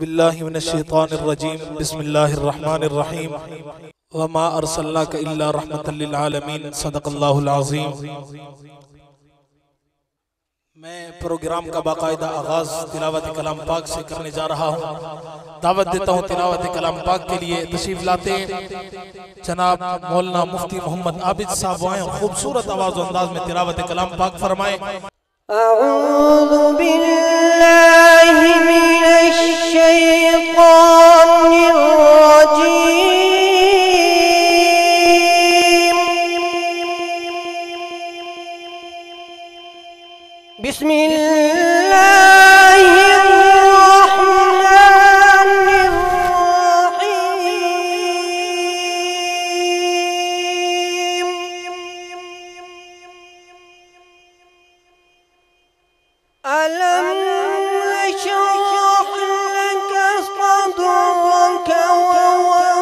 बिल्लाहि मिनश्शैतानिर्रजीम बिस्मिल्लाहिर्रहमानिर्रहीम वमा अर्सलनाका इल्ला रहमतल लिल आलमीन सदक़ल्लाहुल अज़ीम। मैं प्रोग्राम का बाकायदा आगाज तिलावत कलाम पाक से करने जा रहा हूँ। दावत देता हूँ तिलावत कलाम पाक के लिए तशरीफ लाते जनाब मौलाना मुफ्ती मोहम्मद आबिद साहब आए और खूबसूरत आवाज़ अंदाज में तिलावत कलाम पाक फरमाए। अऊज़ु बिल्लाहि मिनश शैतानिर रजीम। बिस्मिल्लाहिर रहमानिर रहीम। अलम नशरह लक सदरक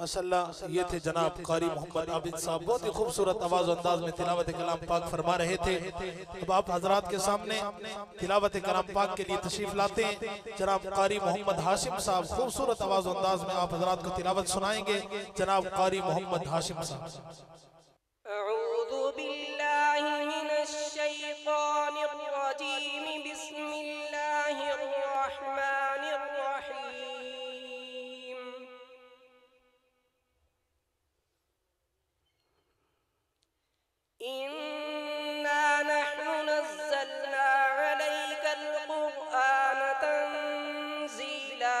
माशाअल्लाह, ये थे जनाब कारी मोहम्मद आबिद साहब, बहुत ही खूबसूरत आवाज अंदाज में तिलावत कलाम पाक फरमा रहे थे। अब आप हजरात के सामने तिलावत कलाम पाक के लिए तशरीफ लाते हैं जनाब कारी मोहम्मद हाशिम साहब, खूबसूरत आवाज अंदाज में आप हजरात को तिलावत सुनाएंगे। जनाब कारी मोहम्मद हाशिम साहब। अऊज़ु बिल्लाहि मिनश शैतानिर रजीम। बिस्मिल्लाहिर रहमानिर रहीम। इन्ना नहनु नज़्ज़लना अलैकल क़ुरआन तंज़ीला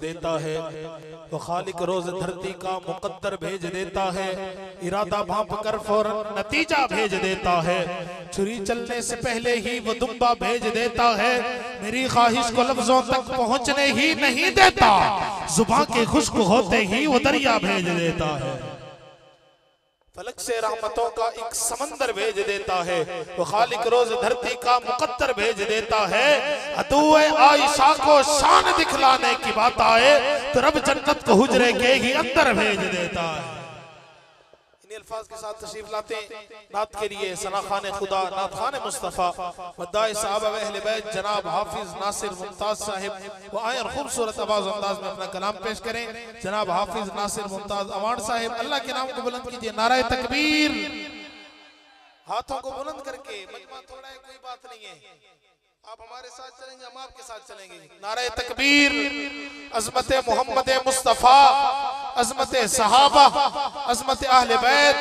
देता है तो खालिक रोज धरती का मुकद्दर भेज देता है इरादा भांप कर फौरन नतीजा भेज देता है छुरी चलने से पहले ही वो दुम्बा भेज देता है मेरी ख्वाहिश को लफ्जों तक पहुंचने ही नहीं देता जुबान के खुश्क होते ही वो दरिया भेज देता है फलक से रहमतों का एक समंदर भेज देता है वो खालिक रोज धरती का मुकद्दर भेज देता है अदुए आयशा को शान दिखलाने की बात आए तो रब जन्नत को हुजरे के ही अंदर भेज देता है। इन अल्फाज के साथ तशरीफ लाते नात के लिए सना खाने खुदा नात खाने मुस्तफ़ा मद्दाए सहाबा व अहले बैत जनाब हाफिज नासिर मुमताज साहिब वो आए और खूबसूरत आवाज अंदाज में अपना कलाम पेश करें। जनाब हाफिज नासिर मुमताज अवान साहिब अल्लाह के नाम को बुलंद कीजिए नाराए तकबीर हाथों को बुलंद करके मजमा थोड़ा है कोई बात नहीं है आप हमारे साथ चलेंगे हम आपके साथ चलेंगे नाराए तकबीर अज़मत मोहम्मद मुस्तफ़ा अज़मत सहाबा अज़मत अहले बैत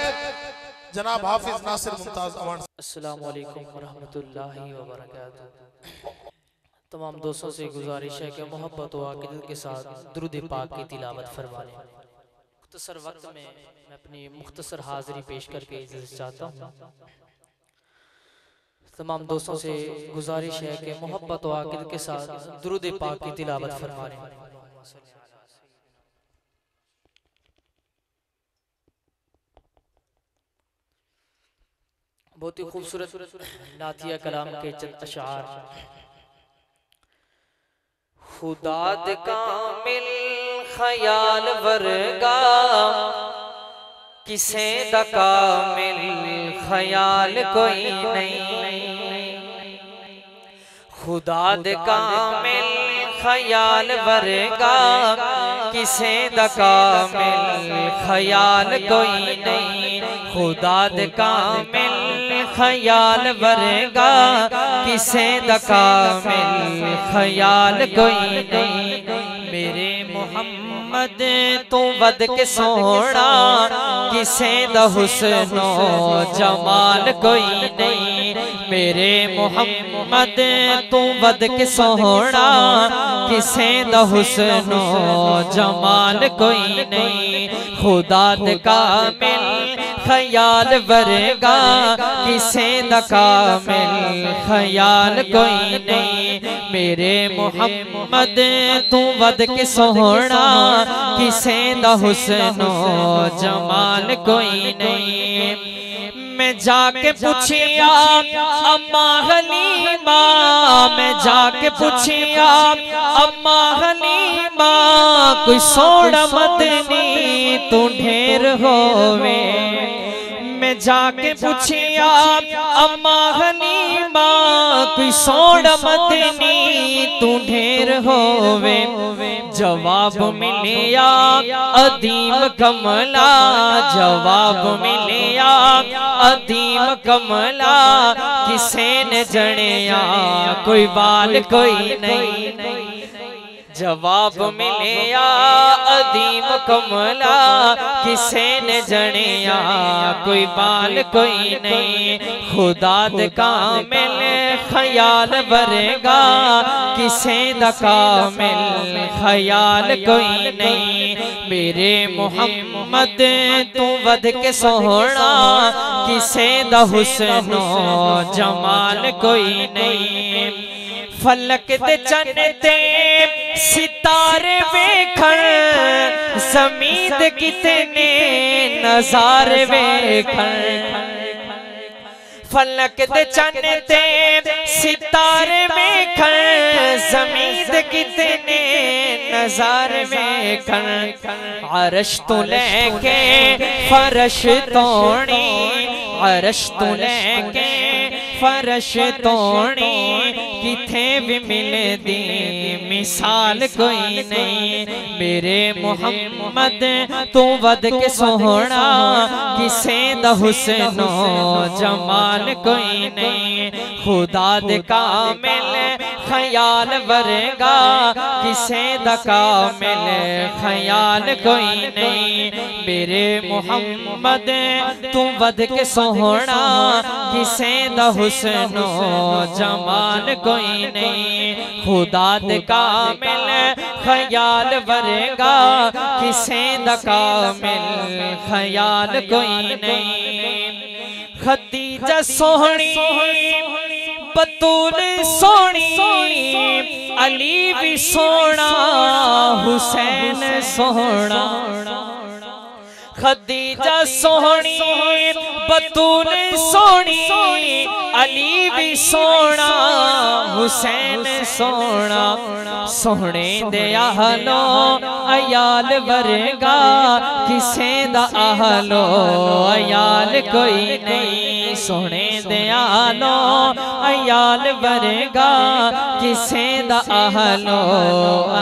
जनाब हाफिज नासिर मुमताज अवान। अस्सलामु अलैकुम वरहमतुल्लाहि वबरकातुहू। तमाम दोस्तों से गुजारिश है कि मोहब्बत व अक़ीदत के साथ दुरूद पाक की तिलावत फरमाएं। मुख्तसर वक्त में मैं अपनी मुख्तसर हाज़िरी पेश करके इजाज़त चाहता हूँ। तमाम दोस्तों से गुजारिश है कि मोहब्बत व अक़ीदत के साथ दुरूद पाक की तिलावत फरमाएं। बहुत ही खूबसूरत नातिया कलाम के चंद अशार। खुदा दे कामिल ख्याल वर्गा किसे दा कामिल ख्याल कोई नहीं खुदा दे कामिल ख्याल वर्गा किसे दा कामिल ख्याल कोई नहीं खुदा दे कामिल ख्याल वर्गा किसे दा कामिल ख्याल कोई नहीं मेरे मोहम्मद तू वद के सोना किसे दा हुस्नो जमाल कोई नहीं मेरे मोहम्मद तू वद के सोना किसे दा हुस्नो जमाल कोई नहीं खुदा दे कामिल ख्याल वर्गा किसे दा कामिल ख्याल कोई नहीं मेरे मोहम्मद तू वद के सोना किसे दा हुस्नो जमाल कोई नहीं मैं जाके पूछिया अम्मा हलीमा मैं जाके पूछिया अम्मा हलीमा कोई सोना मदनी तू ढेर होवे मैं जाके पूछिया अम्मा हलीमा कोई सोना मदनी तू ढेर होवे जवाब मिलिया अदीम कमला जवाब मिलिया अदीम कमला किसे ने जड़िया कोई बाल कोई नहीं जवाब मिलिया अदीम कमला किसे ने जड़िया कोई बाल कोई नहीं खुदा दा कामिल ख्याल वर्गा किसे दा कामिल ख्याल कोई नहीं मेरे मोहम्मद तू वद के सोना किसे दा हुस्नो जमाल कोई नहीं फलक ते चन्न ते सितारे वेखण ज़मीन कितने नज़ारे वेखण फलक दे चन्न ते सितारे वेखण ज़मीन दे कितने नज़ारे वेखण अर्श तो लेके फरश तोड़ी अर्श तो लेके फरश तोड़ी किथे भी मिलदी मिसाल कोई नहीं मेरे मुहम्मद तू वद के सोहना किसे दा हुस्नो जमाल कोई नहीं खुदा दे कामिल ख्याल वर्गा किसे दा कामिल ख्याल कोई नहीं मेरे मुहम्मद तू वद के सोहना किसे दा हुस्नो जमाल कोई नहीं खुदा दे कामिल ख्याल वर्गा किसे दा कामिल ख्याल कोई नहीं खदीजा सोहनी बतूल सोहनी अली भी सोना हुसैन सोहना खदीजा सोहनी बतूल सोहनी अली भी सोना हुसैन सोना सोहने दे आहलो अयाल वर्गा किसे दा आहलो अयाल कोई नहीं सोहने दे आहलो अयाल वर्गा किसे दा आहलो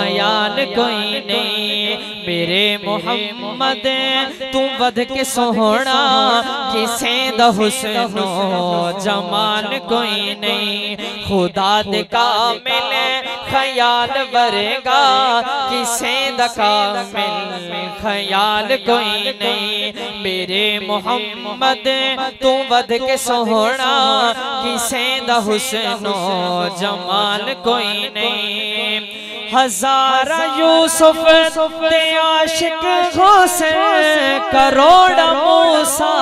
अयाल कोई नहीं मेरे मुहम्मद तू वध के सोहना किसे दा हुस्नो जमाल कोई नहीं खुदा दे कामिल ख्याल वर्गा किसे दा कामिल ख्याल कोई नहीं मेरे मुहम्मद तू वध के सोहना किसे दा हुस्नो जमाल कोई नहीं हजारा यूसुफ दे आशिक हुसैन करोड़ मूसा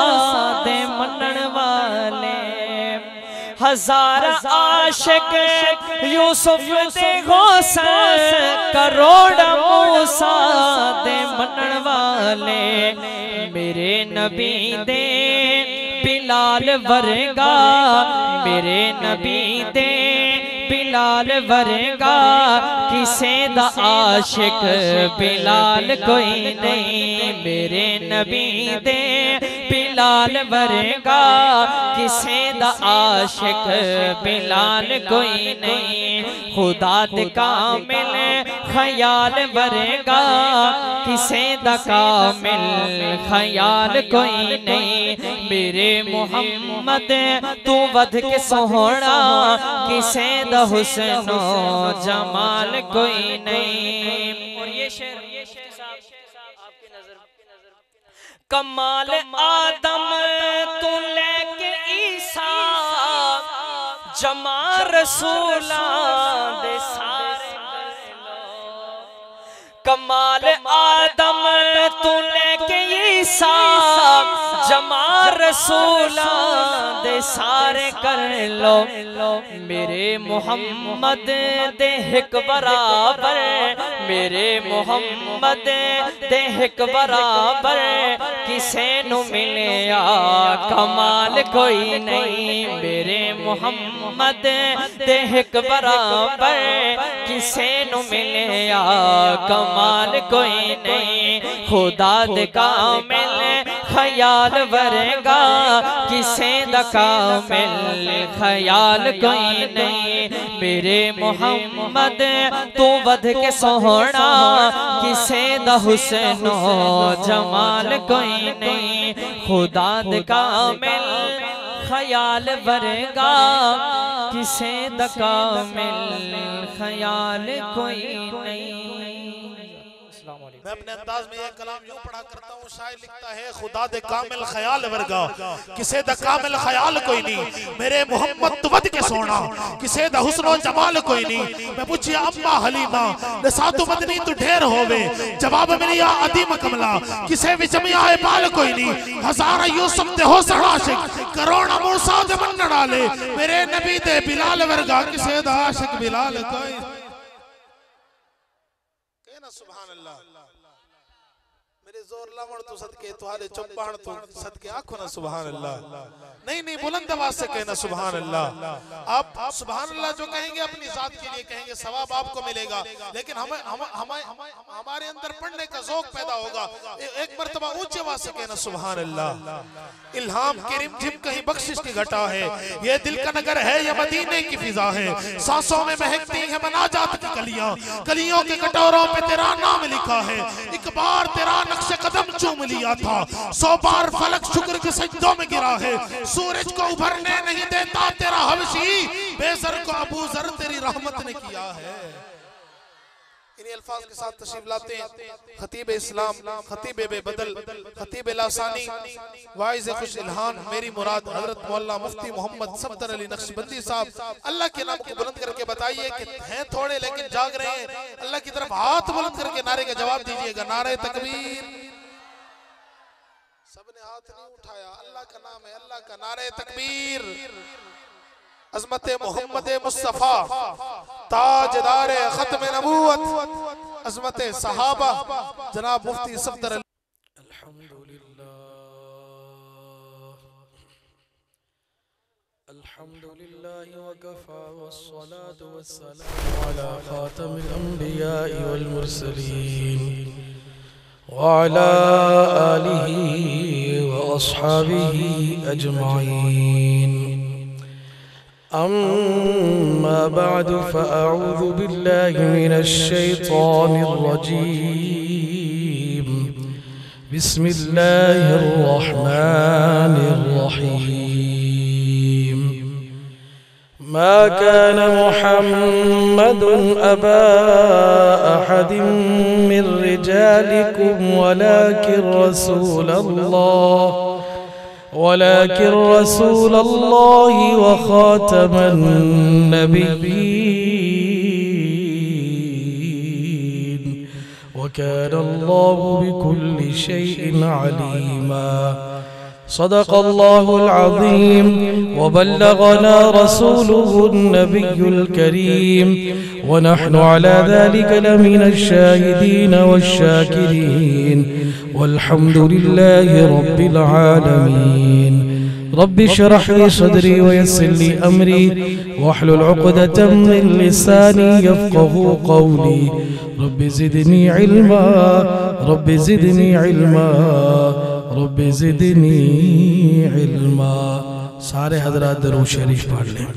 दे मनन वाले हजार आशिक यूसुफ दे हुसैन करोड़ मूसा दे मनन वाले मेरे नबी दे बिलाल वर्गा मेरे नबी दे बिलाल वर्गा किसे दा आशिक बिलाल कोई नहीं मेरे नबी दे बिलाल वर्गा किसे दा आशिक बिलाल कोई नहीं खुदा दे कामिल ख्याल वर्गा किसे दा कामिल ख्याल कोई नहीं मेरे मुहम्मद तू वध के सोहना किसे दा हुस्नो जमाल कोई नहीं और ये शेर आपकी नजर कमाल आदम तू लेके ईसा जमा रसूला दे सारे कमाल आदम तू लेके ईसा जमा रसूला दे सारे कर लो मेरे मुहम्मद दे हिक बराबर मेरे मुहम्मद दे हिक बराबर किसे नु मिलिया कमाल कोई नहीं मेरे मुहम्मद दे हिक बराबर किसे नु मिलिया कमाल कोई नहीं खुदा दे कामिल ख्याल वर्गा किसे दा कामिल ख्याल कोई नहीं मेरे मुहम्मद तू वध के सोहना किसे दा हुस्नो जमाल कोई नहीं खुदा दे कामिल ख्याल वर्गा किसे दा कामिल ख्याल कोई नहीं मैं अपने अंदाज में ये कलाम यूं पढ़ा करता हूँ शायर लिखता है खुदा दे कामिल ख्याल वर्गा किसे दा कामिल ख्याल कोई नहीं मेरे मोहम्मद तू वध के सोना किसे दा हुस्नो जमाल कोई नहीं मैं पूछिया अम्मा हलीमा सातु मदनी तू ढेर होवे जवाब मिलिया अदीम कमला किसे विच में आए बाल कोई नहीं हजार यूसुफ दे हुस्न आशिक करोड़ मूसा दे मन डाले मेरे नबी दे बिलाल वर्गा किसे दा आशिक बिलाल कोई सुभान अल्लाह मेरे जोर लावण तो सदके तुहारे चुप्पाण तो सदके आखो ना सुभान अल्लाह। नहीं बुलंद आवाज से कहना सुभान अल्लाह। आप सुभान अल्लाह जो कहेंगे अपनी जात के लिए कहेंगे, सवाब आपको मिलेगा, लेकिन हमारे अंदर पढ़ने का ज़ौक़ पैदा होगा। एक मर्तबा ऊंची आवाज से कहना सुभान अल्लाह। इल्हाम की रिमझिम कहीं बख्शिश की घटा है, ये दिल का नगर है या मदीने की फिजा है, सांसों में महकती है मनाजात की कलियां, कलियों के कटोरों पे तेरा नाम लिखा है। एक बार तेरा नक्शे कदम चूम लिया था, 100 बार फलक शुक्र के सजदों में गिरा है। सूरज को उभरने नहीं देता तेरा हबशी, बेसर को अबू जर तेरी रहमत ने किया है। इन्हीं अल्फाज के साथ तशरीफ लाते हैं खतीब इस्लाम, खतीब बेबदल, खतीब लासानी, वाइज़ खुश इल्हान मेरी मुराद हजरत मौलाना मुफ्ती मोहम्मद सफदर अली नक्शबंदी साहब। अल्लाह के नाम को बुलंद करके बताइए कि हैं थोड़े लेकिन जाग रहे हैं। अल्लाह की तरफ हाथ बुलंद करके नारे का जवाब दीजिएगा, नारे तकबीर। सबने हाथ नहीं उठाया, अल्लाह का नाम है, अल्लाह का नारे तकबीर। अज़मत मोहम्मद मुस्तफ़ा ताजदार खत्म नबूवत, अज़मत सहाबा जनाब मुफ्ती सफदर। अल्हम्दुलिल्लाह वकफ़ा वस्सलातु वस्सलामु अला ख़ातमिल अंबिया'i वल मुरसलीन व अला आलिहि व अस्हाबिहि अजमाइन। अम्मा बअदु फ़अऊज़ु बिल्लाहि मिनश शैतानिर रजीम। बिस्मिल्लाहिर रहमानिर रहीम। मा कान मुहम्मदुन अबा अहदिम मिर रिजालिकुम वलाकिन रसूलल्लाहि व खातमन नबिय्यीन व कान अल्लाहु बिकुल्लि शैइन अलीमा। सदक़ल्लाहुल अज़ीम व बल्लगना रसूलुहुन नबियुल करीम व नहनु अला ज़ालिका लमिनश शाहिदीन वश्शाकिरीन वल्हम्दुलिल्लाहि रब्बिल आलमीन। रब्बि इश्रह ली सदरी व यस्सिर ली अमरी वहलुल उक़दतम मिन लिसानी यफ़क़हू क़ौली। Rabbi ज़िदनी इल्मा, rabbi ज़िदनी इल्मा, rabbi ज़िदनी इल्मा। सारे हज़रात दरूद शरीफ पढ़ लें।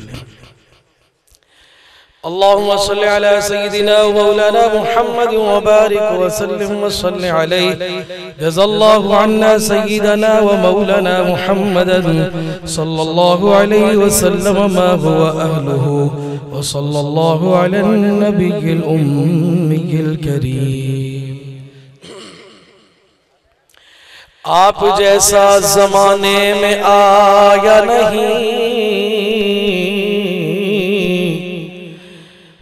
अल्लाहुम्मा सल्लि अला सय्यिदिना व मौलाना मुहम्मद व बारिक व सल्लिम व सल्लि अलैहि। जज़ल्लाहु अन्ना सय्यिदना व मौलाना मुहम्मदन सल्लल्लाहु अलैहि व सल्लम मा हुवा अहलुहु व सल्लल्लाहु अलन नबिय्यिल उम्मिय्यिल करीम। आप जैसा ज़माने में आया नहीं,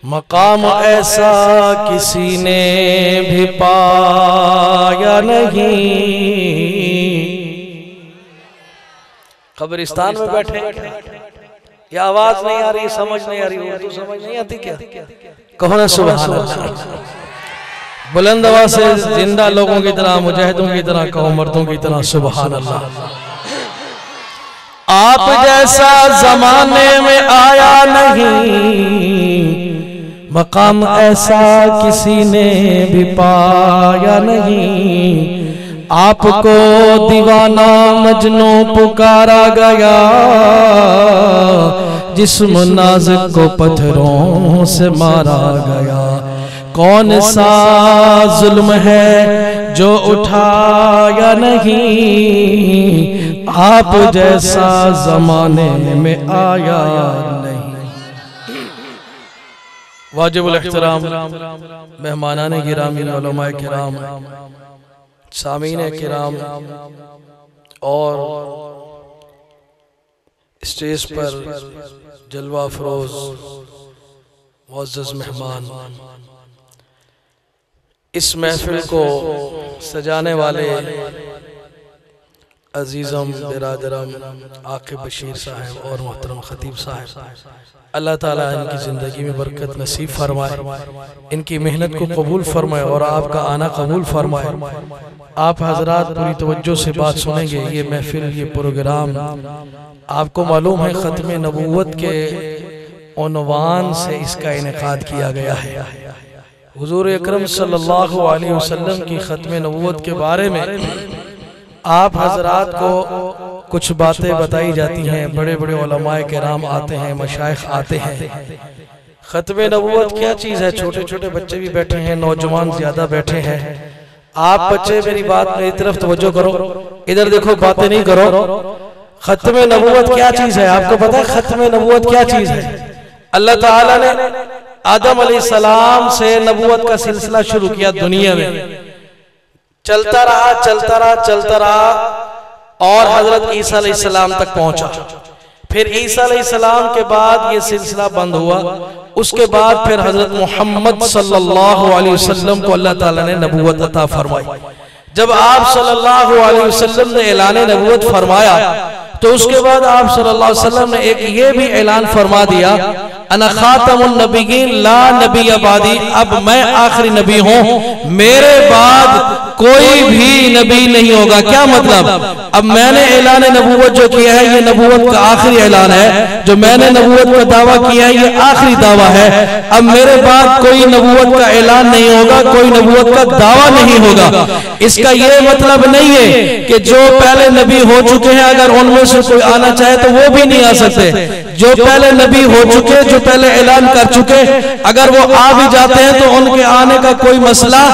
मकाम ऐसा किसी ने भी पाया नहीं। कब्रिस्तान में बैठे, ये आवाज नहीं आ रही, समझ नहीं आ रही, उर्दू समझ नहीं आती क्या? कहो ना सुभान अल्लाह। बुलंद आवाज से जिंदा लोगों की तरह, मुजाहिदों की तरह कहो, मर्दों की तरह सुभान अल्लाह। आप जैसा जमाने में आया नहीं, मकाम ऐसा किसी ने भी पाया नहीं। आपको दीवाना मजनू पुकारा गया, जिस्म नाज़िक को पत्थरों से मारा गया। कौन सा जुल्म है जो उठाया नहीं, आप जैसा जमाने में आया नहीं। वाजिबुल एहतराम मेहमानाने गिरामी, उलमाए किराम, सामीने किराम और स्टेज पर जलवा अफरोज मुअज़्ज़ज़ मेहमान, इस महफिल को सजाने वाले अजीज़म बिरादरम आक़िब बशीर साहब और मोहतरम ख़तीब साहब, अल्लाह ताला इनकी ज़िंदगी में बरकत नसीब फरमाए, इनकी मेहनत को कबूल फरमाए और आपका आना कबूल फरमाए। आप हजरात पूरी तवज्जो से बात सुनेंगे। ये महफिल, ये प्रोग्राम आपको मालूम है ख़त्म नबूवत के उन्वान से इसका इनेकाद किया गया है। हुजूर अकरम सल्लल्लाहु अलैहि वसल्लम की ख़त्म नबूवत के बारे में आप हजरात को कुछ बातें बताई जाती हैं। बड़े बड़े उलमाए किराम आते हैं, मशाइख आते हैं। ख़त्म नबूवत क्या चीज़ है? छोटे छोटे बच्चे भी बैठे हैं, नौजवान ज्यादा बैठे हैं। आप बच्चे मेरी बात मेरी तरफ तवज्जो करो, इधर देखो, बातें नहीं करो। ख़त्म नबूवत क्या चीज़ है? आपको पता है ख़त्म नबूवत क्या चीज़ है? अल्लाह ताला ने आदम अलैहिस्सलाम से नबूवत का सिलसिला शुरू किया दुनिया में, चलता रहा चलता रहा चलता रहा और हजरत ईसा अलैहिस्सलाम तक पहुंचा। फिर ईसा अलैहिस्सलाम के बाद ये सिलसिला बंद हुआ। उसके बाद फिर हजरत मोहम्मद सल्लल्लाहु अलैहि वसल्लम को अल्लाह ताला ने नबूवत अता फरमाई। जब आप सल्लल्लाहु अलैहि वसल्लम ने ऐलान नबूवत फरमाया तो उसके बाद आप सल्लल्लाहु अलैहि वसल्लम ने एक ये भी ऐलान फरमा दिया, अना खातमुन नबिय्यीन ला नबिय्य बादी, अब मैं आखिरी नबी हूँ, मेरे बाद कोई भी नबी नहीं होगा। क्या मतलब? अब मैंने ऐलान नबूवत जो किया है ये नबूवत का आखिरी ऐलान है। जो मैंने नबूवत का दावा किया है ये आखिरी दावा है। अब मेरे बाद कोई नबूवत का ऐलान नहीं होगा, कोई नबूवत का दावा नहीं होगा। इसका ये मतलब नहीं है कि जो पहले नबी हो चुके हैं अगर उनमें से कोई आना चाहे तो वो भी नहीं आ सकते। जो पहले नबी हो चुके, जो पहले ऐलान कर चुके, अगर वो आ भी जाते हैं तो उनके आने का कोई मसला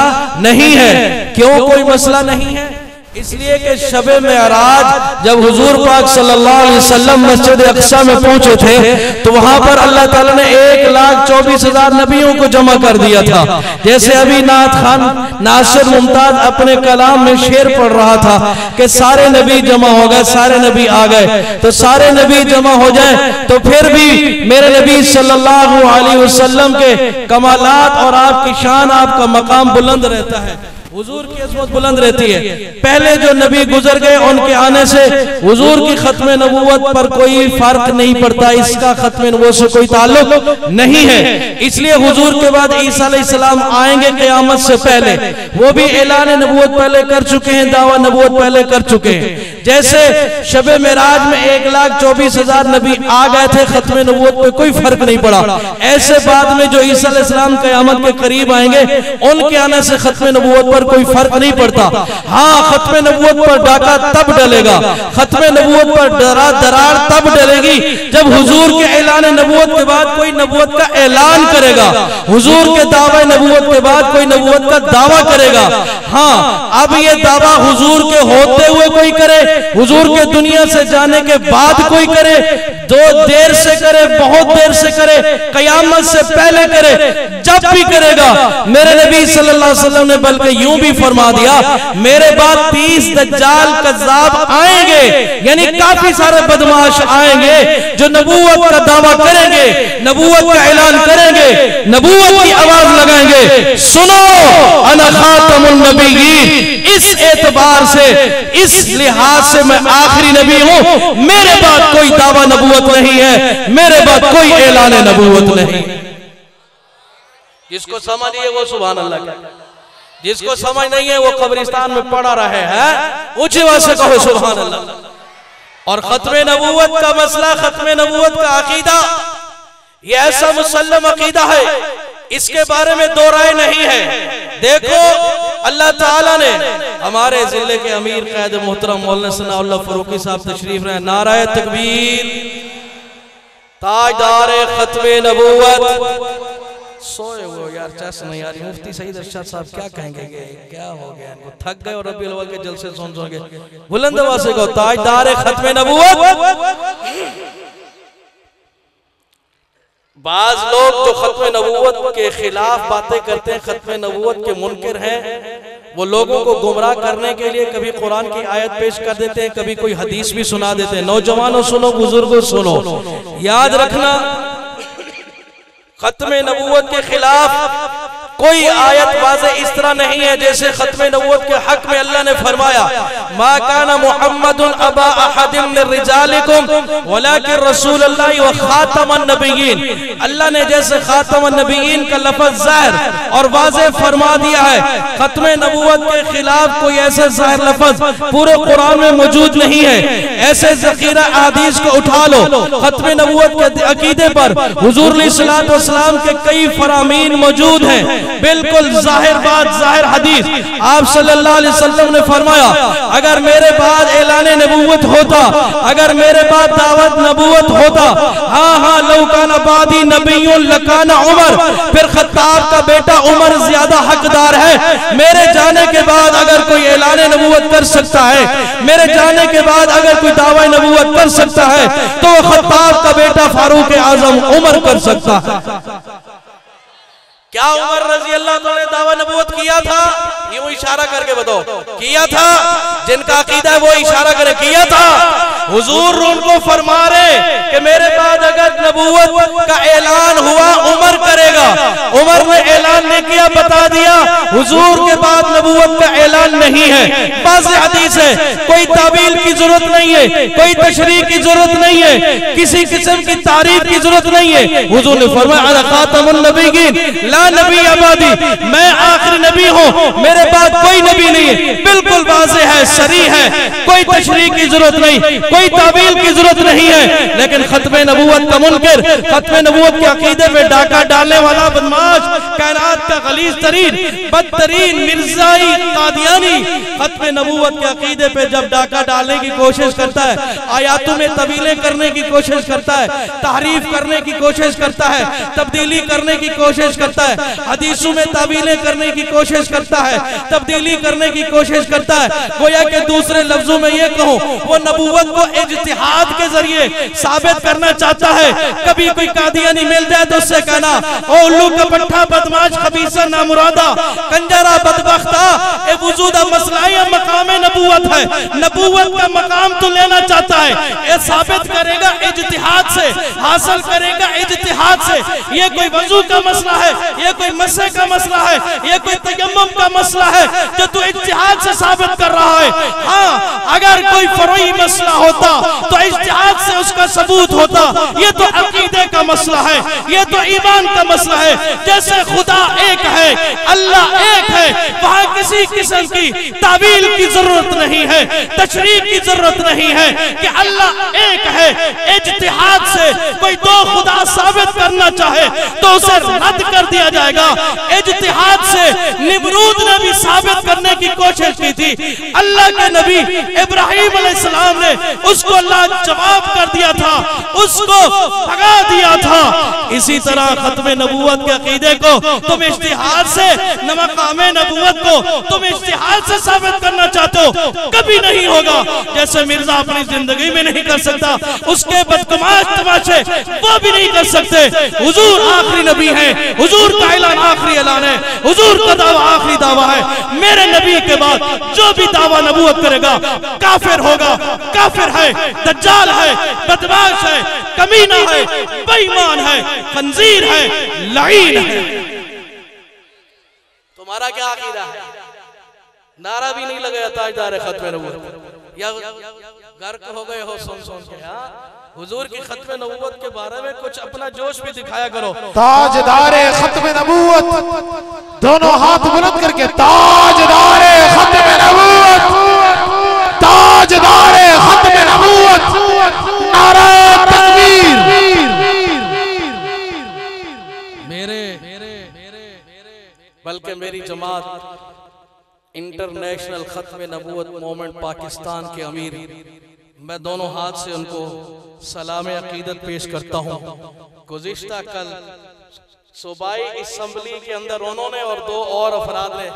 नहीं है। क्यों कोई मसला नहीं है? इसलिए कि शबे मेराज जब हुजूर पाक सल्लल्लाहु अलैहि वसल्लम मस्जिद अक्सा में पहुंचे थे तो वहां पर अल्लाह ताला ने 1,24,000 नबियों को जमा कर दिया था। जैसे अभी नात खान नासिर मुमताज अपने कलाम में शेर पढ़ रहा था कि सारे नबी जमा हो गए, सारे नबी आ गए। तो सारे नबी जमा हो जाए तो फिर भी मेरे नबी सल्लल्लाहु अलैहि वसल्लम के कमालात और आपकी शान, आपका मकाम बुलंद रहता है, हुजूर की अज़मत बुलंद रहती है। पहले जो नबी गुजर गए उनके आने से हुजूर की खत्म नबूवत पर कोई फर्क नहीं पड़ता, इसका खत्म नबूवत से कोई ताल्लुक नहीं है। इसलिए हुजूर के बाद ईसा अलैहिस्सलाम आएंगे क़यामत से पहले, वो भी ऐलान नबूवत पहले कर चुके हैं, दावा नबूवत पहले कर चुके हैं। जैसे शबे मेराज में 1,24,000 नबी आ गए थे, खत्म नबूवत पे कोई फर्क नहीं पड़ा। ऐसे बाद में जो ईसा अलैहिस्सलाम क़यामत के करीब आएंगे उनके आने से खत्म नबूवत पर कोई फर्क नहीं पड़ता। हाँ, खत्म नबूवत पर डाका तब डलेगा, खत्म नबूवत पर दरार तब डलेगी जब हुजूर के ऐलान नबूवत के बाद कोई नबूवत का ऐलान करेगा, हुजूर के दावे नबूवत के बाद कोई नबूवत का दावा करेगा। हाँ, अब ये दावा हुजूर के होते हुए कोई करे, हुजूर के दुनिया से जाने के बाद कोई करे, दो देर से करे, बहुत देर से करे, कयामत से पहले करे, जब भी करेगा। मेरे नबी सल्लल्लाहु अलैहि वसल्लम ने बल्कि यूं भी फरमा दिया, मेरे बाद 30 दज्जाल कज़्ज़ाब आएंगे, यानी काफी सारे बदमाश आएंगे जो नबूवत का दावा करेंगे, नबूवत का ऐलान करेंगे, नबूवत की आवाज लगाएंगे, सुनो अना खातमुन नबिय्यीन। इस एतबार से, इस लिहाज से मैं आखिरी नबी हूं, मेरे बाद कोई दावा नबूवत नहीं है, मेरे बाद कोई ऐलान नबूवत नहीं। जिसको समझ है वो सुभान अल्लाह कहे, जिसको समझ नहीं है वो कब्रिस्तान में पड़ा रहे हैं, ऊंची आवाज से कहो सुभान अल्लाह। और खत्म नबूवत का मसला, खत्म नबूवत का अकीदा, ये ऐसा मुसल्लम अकीदा है, इसके बारे में दो राय नहीं है। देखो अल्लाह ताला ने हमारे जिले के अमीर क़ायद मोहतरम मौलाना सनाउल्लाह फरूकी साहब तशरीफ रहे, नाराए तकबीर, ताजदार खत्म नबूवत। सोए वो यार चस नहीं यार, मुफ्ती सईद अरशद साहब क्या कहेंगे, क्या हो गया इनको, थक गए और रबीउल अव्वल के जलसे सुन के बुलंद आवाज से कहो ताजदार खत्म नबूवत। बाज लोग जो खत्म नबूवत के खिलाफ बातें करते हैं, खत्म नबूवत के मुनकिर हैं, वो लोगों को गुमराह करने के लिए कभी कुरान की आयत पेश कर देते हैं, कभी कोई हदीस भी सुना देते हैं। नौजवानों सुनो, बुजुर्गों सुनो, याद रखना खत्म नबूवत के खिलाफ कोई आयत वाज़े इस तरह नहीं है जैसे खत्म नबूवत के हक में अल्लाह ने फरमाया मा काना मुहम्मदुन अबा अहदिम मिन रिजालिकुम वलाकिन रसूलुल्लाह व खातमन नबिय्यीन। अल्लाह ने जैसे खातमन नबिय्यीन का लफ्ज़ ज़ाहिर और वाज़े फरमा दिया है, खत्म नबूवत के खिलाफ कोई ऐसे ज़ाहिर लफ्ज़ पूरे कुरान में मौजूद नहीं है। ऐसे ज़ख़ीरा अहादीस को उठा लो, खत्म नबूवत के अकीदे पर हुजूर अलैहिस्सलातु वस्सलाम के कई फरामीन मौजूद हैं। बिल्कुल जाहिर बात, जाहिर हदीस, आप सल्लल्लाहु अलैहि वसल्लम ने फरमाया अगर मेरे बाद ऐलान नबूवत होता, अगर मेरे बाद दावत नबूवत होता, हाँ लौ काना बादी नबियुन लकाना उमर, फिर खत्ताब का बेटा उमर ज्यादा हकदार है। मेरे जाने के बाद अगर कोई ऐलान नबूवत कर सकता है, मेरे जाने के बाद अगर कोई दावा नबूवत कर सकता है तो खत्ताब का बेटा फारूक आजम उमर कर सकता है। क्या उमर रजी अल्लाह तआला ने दावा नबूवत किया था? यूं इशारा करके बताओ, किया था? जिनका अकीदा है वो इशारा करे, किया था। हुजूर उनको फरमा रहे कि मेरे बाद अगर नबूवत का ऐलान हुआ उमर करेगा। उमर ने ऐलान नहीं किया, बता दिया हुजूर के बाद नबूवत का ऐलान नहीं है। वाज़ेह हदीस है, कोई तावील की जरूरत नहीं है, कोई तशरीह की जरूरत नहीं है, किसी किस्म की तारीफ की जरूरत नहीं है। हुजूर ने फरमाया अना खातमुन नबिय्यीन ला नबी अबादी, मैं आखिरी नबी हूँ, मेरे बाद कोई नबी नहीं है। बिल्कुल वाज़ेह है, सरी है, कोई तशरीह की जरूरत नहीं, कोई तावील की जरूरत नहीं है। लेकिन खत्म नबूवत का मुनकिर, खत्म नबूवत के अकीदे पे डाका डालने वाला बदमाश, कायनात का गलीज़ तरीन बदतरीन मिर्जाई कादियानी, खत्म नबूवत के अकीदे पे जब डाका डालने की कोशिश करता है, आयातों में तवीलें करने की कोशिश करता है, तारीफ करने की कोशिश करता है, तब्दीली करने की कोशिश करता है, हदीसों में तावीलें करने की कोशिश करता है, तब्दीली करने की कोशिश करता है। गोया के दूसरे लफ्जों में ये कहूं, वो नबूवत को इज्तिहाद के जरिए साबित करना चाहता है। कभी कोई कादियानी मिल जाए तो उससे कहना ओ उल्लू का पट्टा, बदमाश, खबीसा, नामुरादा, कंजरा, बदबख्ता, ए वजूदा मसला या मकाम नबूवत है। नबूवत का मकाम तो लेना चाहता है, ये साबित करेगा इज्तिहाद से, हासिल करेगा इज्तिहाद से। ये कोई वजू का मसला है, ये कोई मसे का मसला है, ये कोई तयम्मुम का मसला है जो तू इज्तिहाद से साबित कर रहा है। हाँ, अगर कोई फरोई मसला होता तो इज्तिहाद से उसका सबूत होता। ये तो अकीदे का मसला है, ये तो ईमान का मसला है। जैसे खुदा एक है, अल्लाह एक है, वहां किसी किस्म की तावील की जरूरत नहीं है, तशरीह की जरूरत नहीं है कि अल्लाह एक है। इज्तिहाद से कोई दो खुदा साबित करना चाहे तो उसे रद्द कर दिया जाएगा। इज्तिहाद से निमरूद ने भी साबित करने की कोशिश की थी। अल्लाह के नबी इब्राहिम अलैहिस्सलाम ने उसको अल्लाह जवाब कर दिया था, उसको भगा दिया था। इसी तरह खत्म नबूवत के अकीदे को तुम इज्तिहाद से, मकाम नबूवत को तुम इज्तिहाद से साबित करना चाहते हो, कभी नहीं होगा। जैसे मिर्जा अपनी जिंदगी में नहीं कर सकता, उसके बदतमाश तमाशे वो भी नहीं कर सकते। हुजूर आखिरी नबी है, हुजूर का ऐलान आखिरी ऐलान है, हुजूर का दावा आखिरी दावा है। मेरे नबी के बाद जो भी दावा नबूवत करेगा काफिर होगा, काफिर है, दज्जाल है, बदमाश है, कमीना है, बेईमान है, खंजीर है, लाइन है। तुम्हारा क्या अकीदा है? नारा भी नहीं लगाया ताजदार खत्म नबूवत, या गर्क हो गए हो सुन सुन के। हुजूर की खत्म नबूवत के बारे में कुछ अपना जोश भी दिखाया करो। ताजदारे खत्म नबूवत, दोनों हाथ बुलंद करके ताजदारे खत्म नबूवत, ताजदारे खत्म नबूवत, नारा तकबीर। बल्कि मेरी जमात इंटरनेशनल खत्म नबूवत मूवमेंट पाकिस्तान के अमीर, मैं दोनों हाथ से उनको सलाम अकीदत पेश करता हूँ। गुज़िश्ता कल सूबाई असम्बली के अंदर उन्होंने और दो और अफराद ने,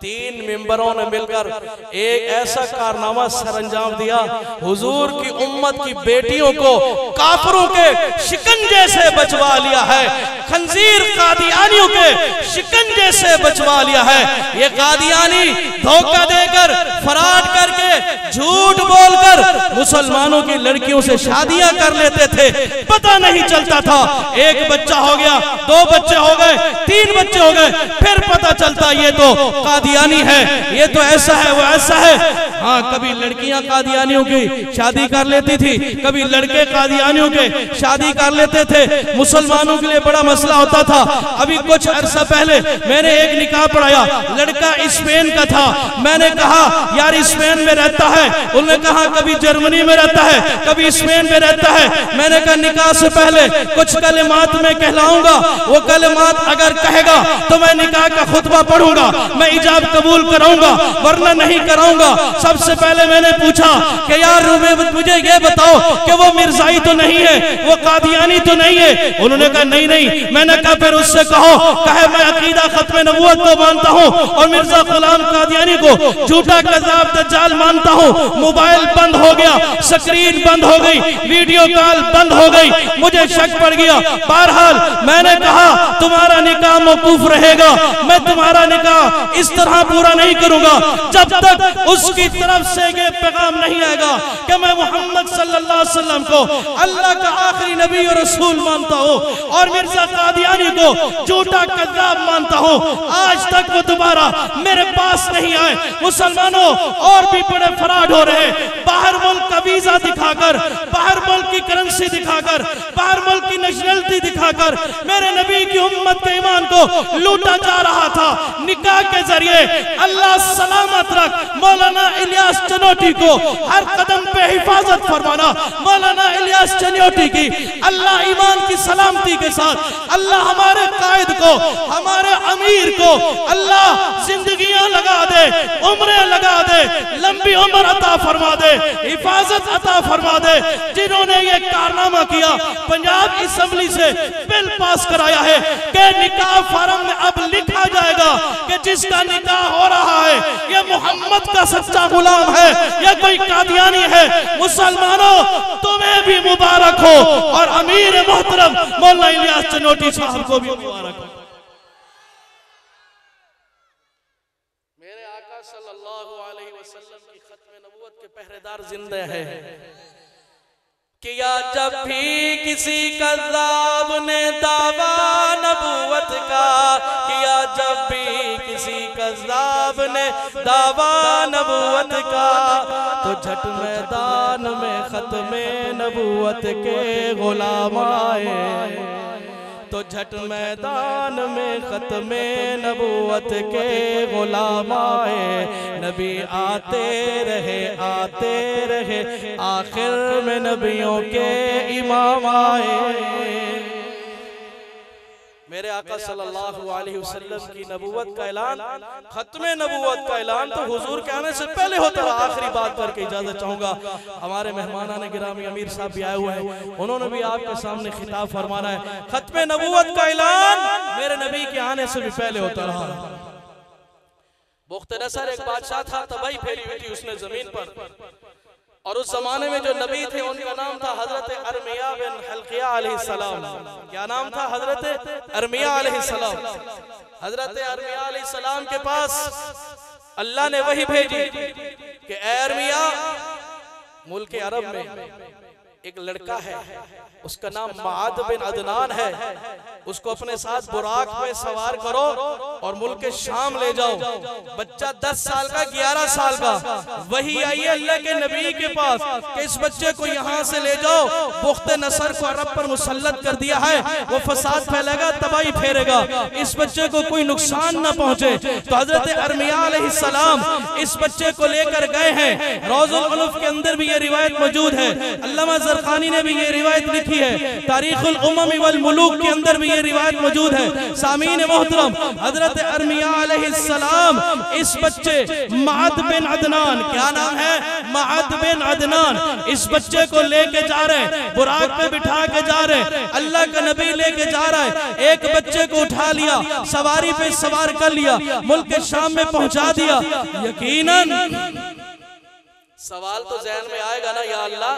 3 मेंबरों ने मिलकर एक ऐसा कारनामा सरअंजाम दिया, हुजूर की उम्मत की बेटियों को काफिरों के शिकंजे से बचवा लिया है, खंजीर कादियानियों के शिकंजे से बचवा लिया है। ये कादियानी धोखा देकर, फराड करके, झूठ बोलकर मुसलमानों की लड़कियों से शादियां कर लेते थे, पता नहीं चलता था। एक बच्चा हो गया, 2 बच्चे हो गए, 3 3 बच्चे हो गए, फिर पता चलता ये तो कादियानी है, ये तो ऐसा है, वो ऐसा है। हाँ, कभी लड़कियां कादियानियों की शादी कर लेती थी, कभी लड़के कादियानियों के शादी कर लेते थे। मुसलमानों के लिए बड़ा मसला होता था। अभी कुछ अरसा पहले मैंने एक निकाह पढ़ाया, लड़का स्पेन का था। मैंने कहा यार स्पेन में रहता है, उन्होंने कहा कभी जर्मनी में रहता है, कभी स्पेन में रहता है। मैंने कहा निकाह से पहले कुछ कलिमात में कहलाऊंगा, वो कलिमात अगर कहेगा तो मैं निकाह का खुतबा पढ़ूंगा, मैं इजाब कबूल कराऊंगा, वरना नहीं कराऊंगा। सबसे पहले मैंने पूछा कि यार मुझे ये बताओ कि वो मिर्जाई तो नहीं है, वो कादियानी तो नहीं है? उन्होंने कहा नहीं नहीं। मैंने कहा फिर उससे कहो, कहे मैं अकीदा खत्म नबूवत को मानता हूँ और मिर्जा गुलाम कादियानी को झूठा कज़ाब दज्जाल मानता हूँ। मोबाइल बंद हो गया, स्क्रीन बंद हो गई, वीडियो कॉल बंद हो गई, मुझे शक पड़ गया। बहरहाल मैंने कहा तुम्हारा निकाह मौकूफ रहेगा, मैं तुम्हारा निकाह इस तरह पूरा नहीं करूंगा जब तक उसकी तरफ से ये पैगाम नहीं आएगा कि मैं मोहम्मद सल्लल्लाहु अलैहि वसल्लम को अल्लाह का आखिरी नबी और रसूल मानता हूँ और मिर्जा कादियानी को झूठा कज़्ज़ाब मानता हूँ। आज तक वो दोबारा मेरे पास नहीं आए। मुसलमानों, और भी बड़े फराड हो रहे हैं। बाहर मुल्क का वीजा दिखाकर, बाहर मुल्क की करेंसी दिखाकर, बाहर मुल्क की नेशनलिटी दिखाकर मेरे नबी की उम्मत के ईमान को लूटा जा रहा था। निकाह के जरिए अल्लाह सलामत रख मौलाना इलियास चनोटी को हर कदम पे हिफाजत फरमाना। मौलाना इलियास चनोटी की अल्लाह ईमान की सलामती के साथ अल्लाह हमारे कायद को, हमारे अमीर को अल्लाह जिंदगियां लगा दे, उम्रें लगा दे, लंबी उम्र अता फरमा दे, हिफाजत अता फरमा दे। जिन्होंने ये कारनामा किया, पंजाब असेंबली से बिल पास कराया है कि निकाह फार्म में अब लिखा जाएगा कि जिसका निकाह हो रहा है ये मोहम्मद का सच्चा गुलाम है या कोई कादियानी है। मुसलमानों, तुम्हें भी मुबारक हो और अमीर मोहतरम मौलाना इलियास चनोटी साहब को भी मुबारक हो। मेरे आका सल्लल्लाहु अलैहि वसल्लम की खत्म नबूवत के पहरेदार जिंदा है। किया जब भी किसी कज़्ज़ाब ने दावा नबूवत का, किया जब भी किसी कज़्ज़ाब ने दावा नबूवत का, तो झट मैदान में खत्म नबूवत के गुलाम आए, तो झट मैदान में खत्म नबूवत के गुलाम आए। नबी आते रहे, आखिर में नबियों के इमाम आए। मेरे आका सल्लल्लाहु अलैहि वसल्लम की नबूवत का ऐलान, खत्मे नबूवत का ऐलान तो हुजूर के आने से पहले होता रहा। आखिरी बात करके इजाजत चाहूंगा, हमारे मेहमानाने गिरामी अमीर साहब भी आए हुए हैं, उन्होंने भी आपके सामने खिताब फरमाना है। खत्मे नबूवत का ऐलान मेरे नबी के आने से भी पहले होता रहा। बुख्त-ए-नसर एक बादशाह था, तबाही फैली हुई थी उसने जमीन पर, और उस जमाने में जो नबी थे उनका नाम था हजरत अरमिया बिन हल्किया अलैहिस्सलाम। क्या नाम था? हजरत अरमिया अलैहिस्सलाम। हजरत अरमिया अलैहिस्सलाम के पास अल्लाह ने वही भेजी कि ए अरमिया, मुल्क अरब में एक लड़का है, उसका नाम माद बिन अदनान है, उसको अपने साथ बुराक पे सवार करो और मुल्क शाम ले जाओ। बच्चा 10 साल का, 11 साल का। वही आई है अल्लाह के नबी के पास कि इस बच्चे को यहाँ से ले जाओ, बुख्त-ए-नसर को अरब पर मुसल्लत कर दिया है, वो फसाद फैलेगा, तबाही फेरेगा, इस बच्चे को कोई नुकसान न पहुंचे। तो हजरत अरमिया अलैहिस्सलाम इस बच्चे को लेकर गए हैं। रौज़ुल उनूफ के अंदर भी ये रिवायत मौजूद है, अल्लामा ज़रक़ानी ने भी ये रिवायत लिखी है, तारीख़ुल उमम वल मुलूक के अंदर भी ये रिवायत मौजूद है। सामीन मोहतरम, हजरत अरमिया अलैहिस्सलाम इस बच्चे माद बिन अदनान, क्या नाम है? माद बिन अदनान, इस बच्चे को लेके जा रहे हैं, बुराक पे बिठा के जा रहे हैं, अल्लाह का नबी लेके जा रहा है। एक बच्चे को उठा लिया, सवारी पे सवार कर लिया, मुल्क शाम में पहुंचा दिया। यकीनन सवाल तो ज़हन में आएगा ना, या अल्लाह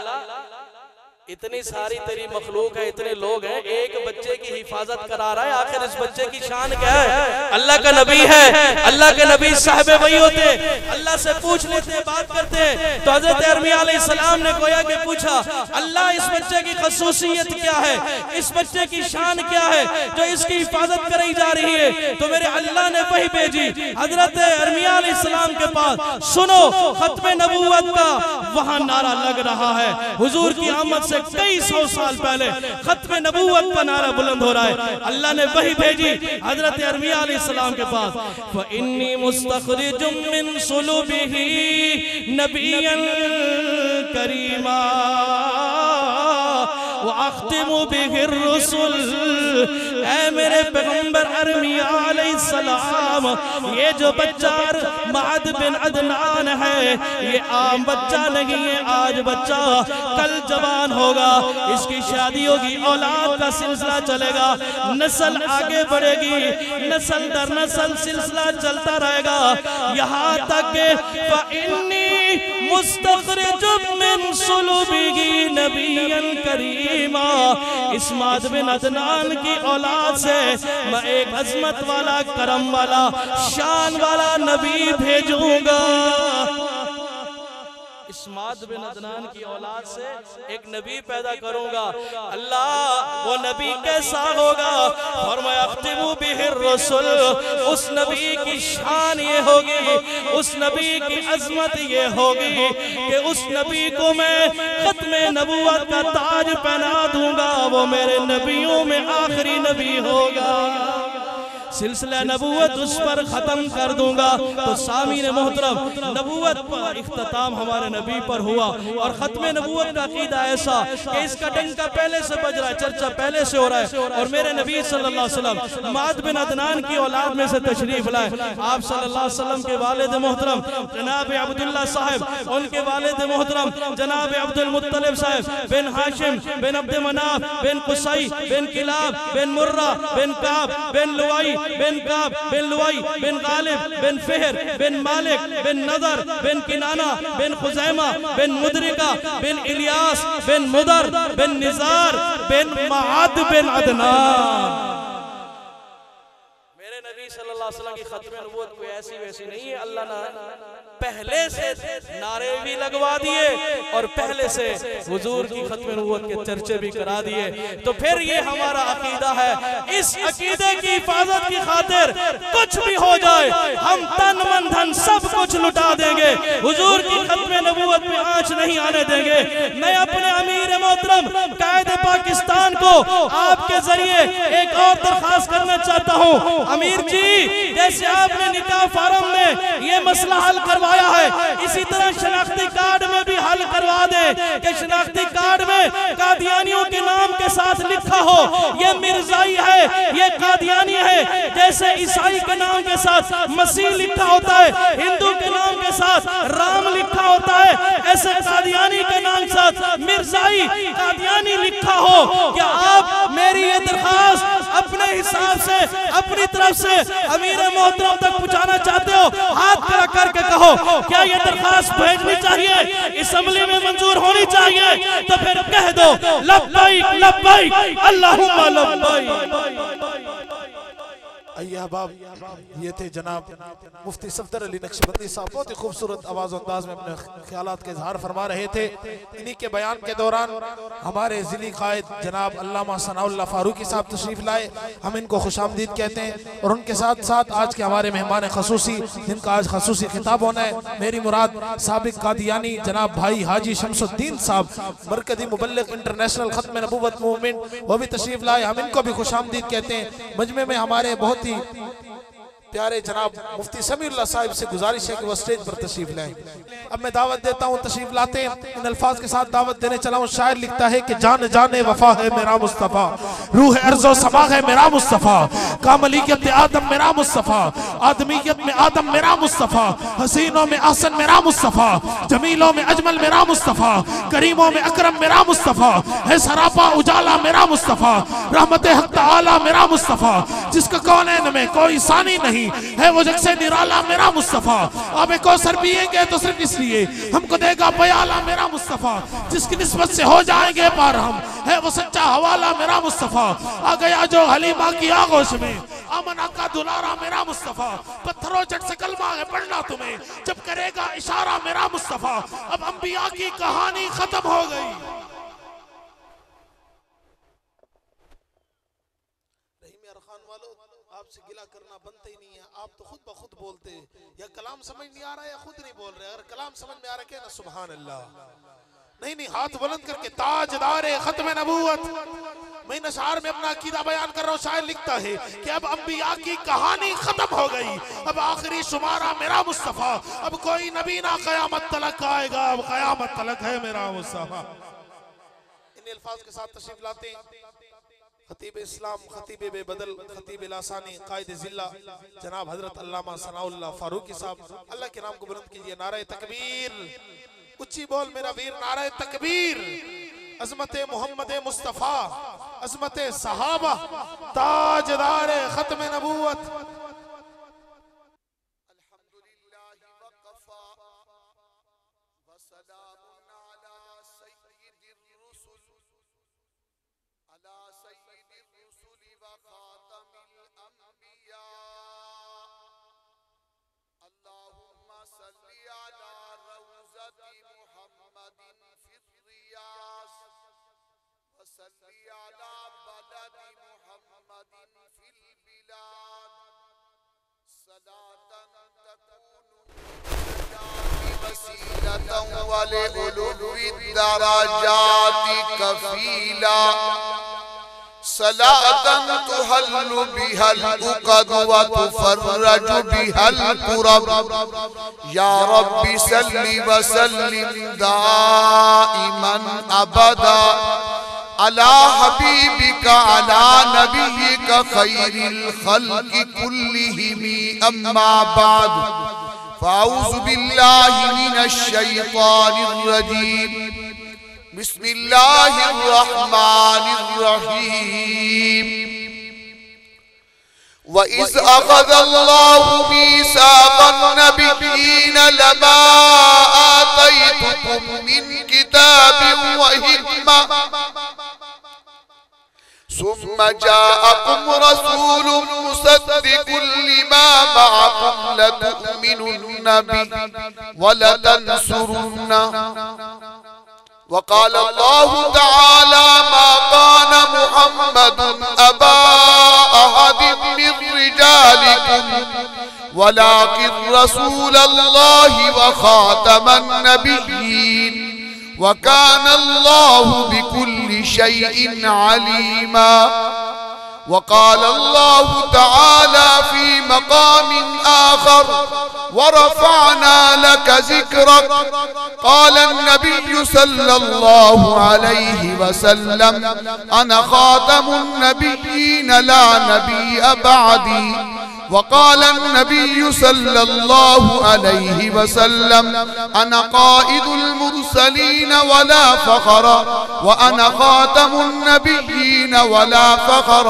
इतनी सारी तेरी मखलूक है, इतने लोग हैं, एक बच्चे की हिफाजत करा रहा है, आखिर इस बच्चे की शान क्या है? अल्लाह का नबी है, अल्लाह के नबी साहिब वही होते, अल्लाह से पूछ लेते, बात करते। तो हजरत अरमिया अलैहिस्सलाम ने गोया के पूछा, अल्लाह इस बच्चे की खसूसियत क्या है, इस बच्चे की शान क्या है जो इसकी हिफाजत कराई जा रही है? तो मेरे अल्लाह ने वही भेजी हजरत अरमिया अलैहिस्सलाम के पास। सुनो, खत्म नबूवत का वहां नारा लग रहा है, हुजूर की आमद से कई सौ साल पहले खत्म नबूवत का नारा बुलंद हो रहा है। अल्लाह ने वही भेजी हजरत अरमिया अलैहिस्सलाम के पास, फइन्नी मुस्तखरिजुम मिन सुलूबिही नबिय्यन करीमा व अख्तिमु बिहि रुसुल। ऐ मेरे पैगंबर अरमिया अलैहिस्सलाम, ये जो बच्चा माद बिन अदनान है, ये आम बच्चा नहीं है, आज बच्चा कल जवान होगा, इसकी शादी होगी, औलाद का सिलसिला चलेगा, नस्ल आगे बढ़ेगी, नस्ल दर नस्ल सिलसिला चलता रहेगा, यहाँ तक फइन्नी मुस्तखरिजुम मिन सुलूबिही नबिय्यन करीमा। इस माद बिन अदनान की औलाद से मैं एक अजमत वाला, करम वाला, शान वाला नबी भेजूंगा। इस माद बिन अदनान की औलाद से एक नबी पैदा करूंगा। अल्लाह वो नबी कैसा होगा? फरमाया अख्तिमु बिहिर रसूल, उस नबी की शान ये होगी, उस नबी की अजमत ये होगी कि उस नबी को मैं खत्मे नबूवत का ताज पहना दूंगा, वो मेरे नबियों में आखिरी नबी होगा, सिलसिला नबूवत उस पर खत्म कर दूंगा। तो सामीन मोहतरम, नबूवत पर इख्तिताम हमारे नबी पर हुआ और खत्म नबूवत का अकीदा ऐसा कि इसका डंका पहले से बज रहा है, चर्चा पहले से हो रहा है। और मेरे नबी सल्लल्लाहु अलैहि वसल्लम माद बिन अदनान की औलाद में से तशरीफ लाए। आप सल्लल्लाहु अलैहि वसल्लम के वालिद मोहतरम जनाब अब्दुल्ला साहब, उनके वालिद मोहतरम जनाब अब्दुल मुत्तलिब साहब बिन हाशिम बिन अब्द मनाफ बिन कुसई बिन किलाब बिन मुर्रा बिन काब बिन लुआई बिन काब बिन लुआई बिन गालिब बिन फिहर बिन मालिक बिन नदर बिन किनाना बिन खुजैमा बिन मुदरिका बिन इलियास बिन मुदर बिन निजार बिन माद बिन अदनान। मेरे नबी सल्लल्लाहु अलैहि वसल्लम की खत्म नबूवत कोई ऐसी वैसी नहीं है, अल्लाह ने पहले से नारे भी लगवा दिए और पहले से हुजूर की खत्म नबूवत के चर्चे भी करा दिए। तो फिर ये हमारा अकीदा है, इस अकीदे की हिफाजत की खातिर कुछ भी हो जाए, हम तन मन धन सब कुछ लुटा देंगे, हुजूर की खत्म नबूवत में आंच नहीं आने देंगे। मैं अपने अमीर मोहतरम कायदे पाकिस्तान को आपके जरिए एक और दरखास्त करना चाहता हूँ। अमीर जी, जैसे आपने निकाह फार्म में ये मसला हल करवाया है, इसी तरह शनाख्ती कार्ड में भी हल करवा दे कि शनाख्ती कार्ड में कादियानियों के नाम के साथ लिखा हो ये मिर्जाई है, ये कादियानी है। जैसे ईसाई के नाम के साथ मसीह लिखा होता है, हिंदू के नाम के साथ राम लिखा होता है, ऐसे कादियानी के नाम के साथ मिर्जाई कादियानी लिखा हो। क्या आप मेरी ये दरखास्त अपने हिसाब से, अपनी तरफ से अमीर मोहतरम तक पहुंचाना चाहते हो? हाथ खड़ा करके कहो, क्या ये दरखास्त भेजनी चाहिए, असेंबली में मंजूर होनी चाहिए? तो फिर कह दो लब्बैक लब्बैक अल्लाहुम्मा लब्बैक। अहबाब, ये थे जनाब मुफ्ती सफदर अली नक्शबंदी साहब, बहुत ही खूबसूरत आवाज़ अंदाज में अपने ख्यालात के इजहार फरमा रहे थे। इन्हीं के बयान के दौरान हमारे ज़िली कायद जनाब अल्लामा सनाउल्लाह फारूकी साहब तशरीफ़ लाए, हम इनको खुशामदीद कहते हैं। और उनके साथ साथ आज के हमारे मेहमान खसूसी, जिनका आज खसूसी खिताब होना है, मेरी मुराद साबिक कादियानी जनाब भाई हाजी शमसुद्दीन साहब, मरकजी मुबल्लिग इंटरनेशनल खत्म नबूवत मूवमेंट, वो भी तशरीफ़ लाए, हम इनको भी खुशामदीद कहते हैं। मजमे में हमारे बहुत प्यारे जनाब मुफ्ती समीउल्लाह साहिब से गुजारिश है कि वो स्टेज पर तशरीफ लाएं। अब मैं दावत देता हूँ, तशरीफ लाते हैं। इन अल्फाज के साथ दावत देने चला हूँ। शायर लिखता है कि जान जाने वफा है मेरा मुस्तफ़ा, रूह अर्ज़ो समा है मेरा मुस्तफ़ा, कामलियत आदम मेरा मुस्तफ़ा, आदमियत में आदम मेरा मुस्तफ़ा, हसीनों में आसन मेरा मुस्तफ़ा, जमीलों में अजमल मेरा मुस्तफ़ा, करीमों में अकरम मेरा मुस्तफ़ा, है सरापा उजाला मेरा मुस्तफ़ा, रहमत हक तआला मेरा मुस्तफ़ा, जिसका कौनैन में कोई सानी नहीं है, वो जग से निराला मेरा मुस्तफ़ा। अब कौसर पिएंगे तो सिर्फ इसलिए हमको देगा प्याला मेरा मुस्तफ़ा, जिसकी निस्बत से हो जाएंगे पार हम, है वो सच्चा हवाला मेरा मुस्तफ़ा। आ गया जो हलीमा की आगोश में, अमन का दुलारा मेरा मुस्तफ़ा। पत्थरों चट से कलमा है पढ़ना तुम्हें, जब करेगा इशारा मेरा मुस्तफ़ा। अब अंबिया की कहानी खत्म हो गई। आपसे गिला करना बनता ही नहीं है, आप तो खुद ब खुद बोलते, या कलाम समझ नहीं आ रहा है या खुद नहीं बोल रहे। अगर कलाम समझ में आ रहा है ना सुभान अल्लाह। नहीं हाथ बुलंद करके ताजदारे खत्म नबूवत। मैं नशार में अपना अकीदा बयान कर रहा हूँ। शायर लिखता है कि अब अंबिया की कहानी खत्म हो गई, अब आखिरी शुमारा मेरा मुस्तफ़ा। अब कोई नबी ना क़यामत तलक आएगा, अब क़यामत तलक है मेरा मुस्तफ़ा। इन अल्फाज के साथ तशरीफ लाते खतीब इस्लाम, खतीब बेबदल, खतीब लासानी, कायद जिल्ला जनाब हजरत अल्लामा सनाउल्लाह फारूकी साहब। अल्लाह के नाम को बुलंद कीजिए। नारे तकबीर, उच्ची बोल मेरा वीर, नारे तकबीर। अजमत मोहम्मद मुस्तफ़ा, अजमत सहाबा, ताजदार खत्म नबूवत। वाले दराजाति कफीला सलातन तुहल्लु बिहल उक़द व तुफर्रजु बिहल कुरब या रब्बी सल्ली व सल्लिम दाइमन अबदा अला हबीबिका अला नबिय्यिका खैरिल खल्क़ि कुल्लिहिम अम्मा बाद फ़ाऊज़ु बिल्लाहि मिनश शैतानिर रजीम बिस्मिल्लाहिर रहमानिर रहीम व इज़ अख़ज़ल्लाहु मीसाक़न नबिय्यीन लमा आतैतुकुम मिन किताबिन व हिक्मा सुम्मा जाअकुम रसूलुम मुसद्दिकुन लिमा मअकुम लतु'मिनुन्ना बिही व लतंसुरुन्ना वक़ाल अल्लाहु तआला मा कान मुहम्मदुन अबा अहदिम मिन रिजालिकुम वलाकिन रसूलल्लाहि व खातमन नबिय्यीन वकान अल्लाहु बिकुल्लि शैइन अलीमा वक़ाल अल्लाहु तआला फी मक़ामिन आखर वरफ़अना लक ज़िक्रक क़ाल अन्नबिय्यु सल्लल्लाहु अलैहि वसल्लम अना ख़ातमुन नबिय्यीन ला नबिय्य बअदी वक़ाल अन्नबिय्यु सल्लल्लाहु अलैहि वसल्लम अना क़ाइदुल मुरसलीन वला फ़ख़र व अना ख़ातमुन नबिय्यीन वला फ़ख़र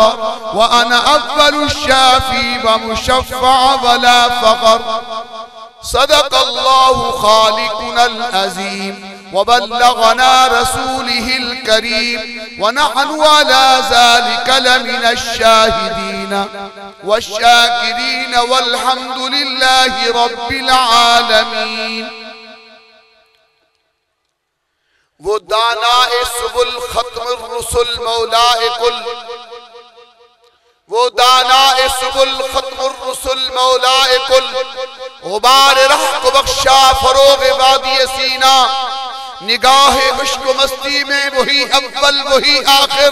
व अना अव्वलुश शाफ़ी व मुशफ़्फ़अ वला फ़ख़र सदक़ल्लाहु ख़ालिक़ुनल अज़ीम व बल्लग़ना रसूलिहिल करीम व नहनु अला ज़ालिका लमिनश शाहिदीन वश्शाकिरीन वल्हम्दुलिल्लाहि रब्बिल आलमीन। वो दानाए सुबुल खत्मुर रुसुल मौलाए कुल, वो दानाए सुबुल खत्मुर रुसुल मौलाए कुल, गुबार राह को बख्शा फरोग वादी सीना, निगाह इश्क मस्ती में वही अव्वल वही आखिर,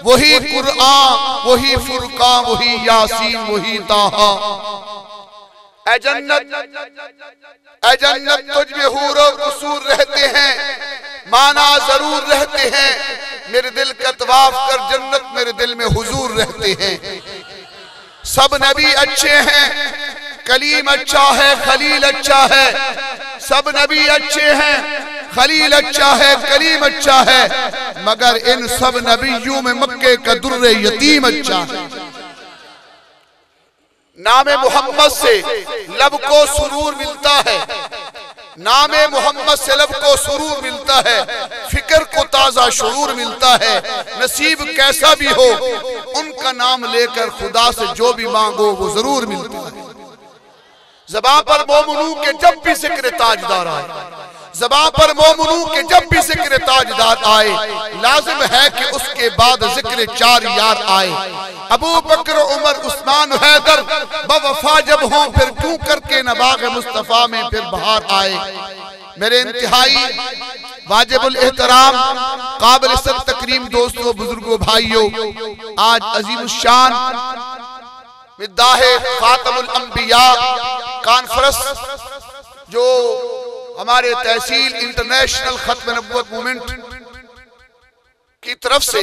वही कुरआन वही फुरकान वही यासीन वही ताहा। ऐ जन्नत तुझ में हूर और कसूर रहते हैं, माना जरूर रहते हैं, मेरे दिल का तवाफ कर जन्नत मेरे दिल में हुजूर रहते हैं। सब नबी अच्छे हैं, कलीम अच्छा है, खलील अच्छा है, सब नबी अच्छे हैं, खलील अच्छा है, कलीम अच्छा है, मगर इन सब नबियों में मक्के का दुर्रे यतीम अच्छा है। नामे मोहम्मद से लब को सुरूर मिलता है, नामे मोहम्मद से लब को सुरूर मिलता है, फिक्र को ताजा शुरूर मिलता है। नसीब कैसा भी हो उनका नाम लेकर खुदा से जो भी मांगो वो जरूर मिलता है। ज़बान पर मोमिनू के जब भी जिक्र ताजदार आए, ज़बान पर मोमिनू के जब भी जिक्र ताजदार आए, लाजिम है कि उसके बाद जिक्र चार यार आए। अबू बकर, उमर, उस्मान, हैदर बवफा जब हों फिर क्यों करके नबाग मुस्तफा में फिर बाहर आए। मेरे इंतहाई वाजिबुल एहतराम काबिल इज्जत तकरीम दोस्तों, बुजुर्गों, भाइयों, आज अजीम शान मिद्दाहे खातमुल अंबिया कॉन्फ्रेंस जो हमारे तहसील इंटरनेशनल खत्म नबुव्वत मूवमेंट की तरफ से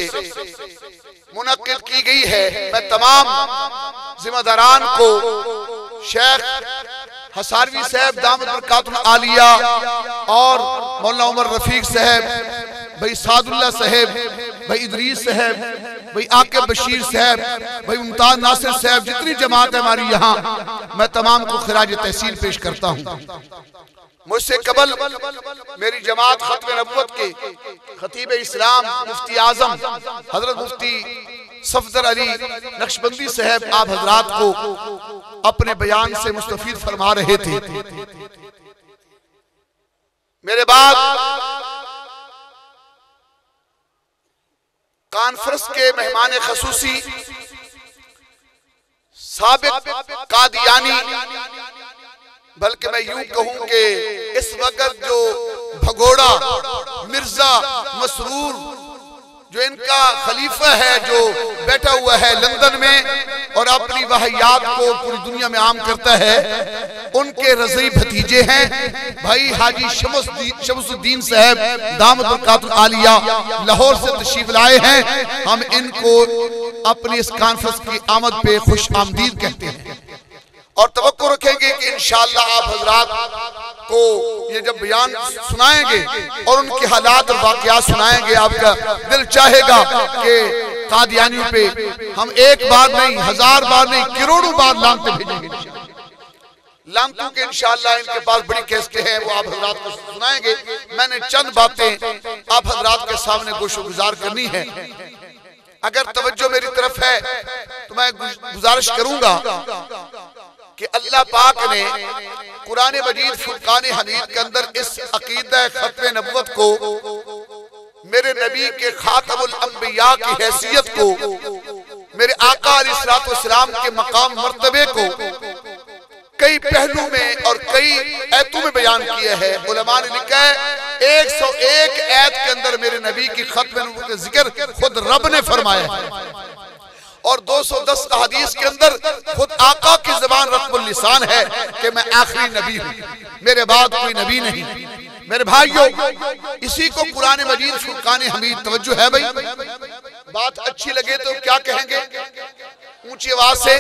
मुनक्किद की गई है, मैं तमाम जिम्मेदारान को, शेख हसारवी साहब दामद बरकातुल आलिया और मौलाना उमर रफीक साहब, भाई सादुल्ला साहब, भाई इदरीस साहब, भाई आकिब बशीर साहब, भाई मुमताज नासिर साहब, जितनी जमात है हमारी यहाँ, मैं तमाम को खिराज तहसीन पेश करता हूँ। मुझसे कबल मेरी जमात खत्म नबुव्वत के खतीब इस्लाम मुफ्ती आजम हजरत मुफ्ती सफदर अली नक्शबंदी साहब आप हजरात को अपने बयान से मुस्तफीद फरमा रहे थे। मेरे बाद कॉन्फ्रेंस के मेहमान खसूसी साबिक कादियानी, बल्कि मैं यूं कहूं कि इस वक्त जो भगोड़ा मिर्जा मसरूर जो इनका खलीफा है, जो बैठा हुआ है लंदन में और अपनी वाहियात को पूरी दुनिया में आम करता है, उनके रज़ई भतीजे हैं भाई हाजी शमसुद्दीन साहब दामद बरकातुल आलिया लाहौर से तशरीफ लाए हैं। हम इनको अपनी इस कॉन्फ्रेंस की आमद पे खुश आमदीद कहते हैं और तवक्को रखेंगे कि इंशाअल्लाह आप हजरात को ये जब बयान सुनाएंगे और उनके हालात और वाक़यात सुनाएंगे, आपका दिल चाहेगा कि कादियानियों पे हम एक बार नहीं, हजार बार नहीं, करोड़ों बार लानते भेजेंगे। लानतों के इंशाअल्लाह इनके पास बड़ी कैसेटें हैं, वो आप हजरात को सुनाएंगे। मैंने चंद बातें आप हजरात के सामने गोशोगुजार करनी है। अगर तवज्जो मेरी तरफ है तो मैं गुजारिश करूंगा कि अल्लाह पाक ने कुरान मजीद फुरकान हमीद के अंदर इस अकीदा खत्म नबुव्वत को, मेरे नबी के खातमुल अंबिया की हैसियत को, मेरे आका अलैहिस्सलातु वस्सलाम के मकाम मर्तबे को कई पहलू में और कई आयतों में बयान किया है। उलमा ने लिखा है 101 आयत के अंदर मेरे नबी की खत्म नबुव्वत का जिक्र खुद रब ने फरमाया है और 210 अहादीस के अंदर खुद आका की ज़बान रक़्बुल लिसान है कि मैं आखिरी नबी हूँ, मेरे बाद कोई नबी नहीं। मेरे भाइयों, इसी को कुरान मजीद फुरकान हमीद, तवज्जो है भाई, बात अच्छी लगे तो क्या कहेंगे, ऊंची आवाज से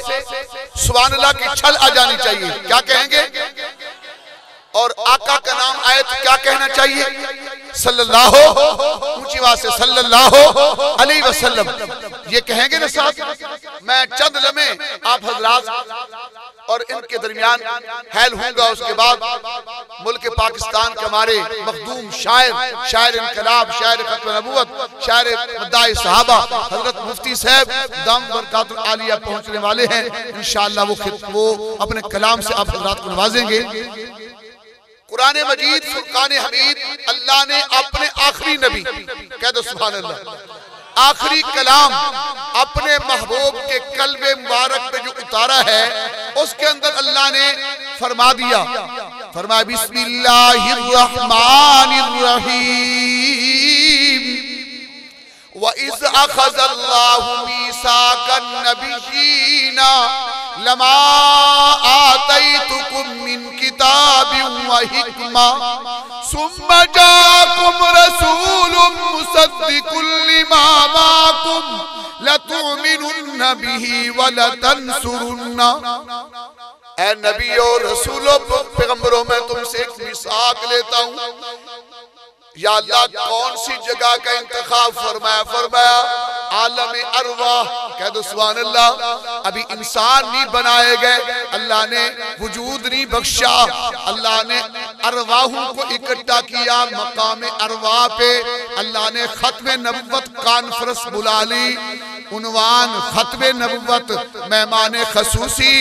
सुभान अल्लाह की छल आ जानी चाहिए। क्या कहेंगे? और आका का नाम आए तो क्या कहना चाहिए? सल्लल्लाहु, ऊंची आवाज से सल्लल्लाहु अलैहि वसल्लम, ये कहेंगे ना साथ। मैं चंद लम्हे आप हजरात और इनके दरमियान हैल होऊंगा। उसके बाद मुल्क पाकिस्तान के हमारे मखदूम शायर इनकलाब, शायर खत्म नबुव्वत, शायर मद्दाए सहाबा हजरत मुफ्ती साहब दामद बरकातुल आलिया पहुंचने वाले हैं। इंशाअल्लाह वो अपने कलाम से आप हजरात को नवाजेंगे। कुरान मजीद फुरकान हमीद अल्लाह ने अपने आखिरी नबी, कह दो सुभान अल्लाह, आखिरी कलाम अपने महबूब के कल्बे मुबारक पे जो उतारा है, उसके अंदर अल्लाह ने फरमा दिया, फरमाया बिस्मिल्लाहिर रहमानिर रहीम व इज़ अख़ज़ल्लाहु मीसाकन नबिय्यीना लमा आतैतुकुम मिन किताबिन व हिकमा सुम्मा जाकुम रसूलुम मुसद्दिकुल लिमा माकुम लतुमिनुन्न बिही व लतंसुरुन्ना। ऐ नबियों, रसूलों, पैगंबरों, मैं तुमसे एक मिसाक लेता हूँ, या अल्लाह कौन सी जगह का इंतखाब फरमाया? फरमाया आलम अरवाह। कह दो सुभान अल्लाह। अभी इंसान नहीं बनाए गए, अल्लाह ने वजूद नहीं बख्शा, अल्लाह ने अरवाहों को इकट्ठा किया मकाम अरवाह पे। अल्लाह ने खत्म नबुव्वत कॉन्फ्रेंस बुला ली। उन्वान खत्म नबुव्वत, मेहमान खसूसी,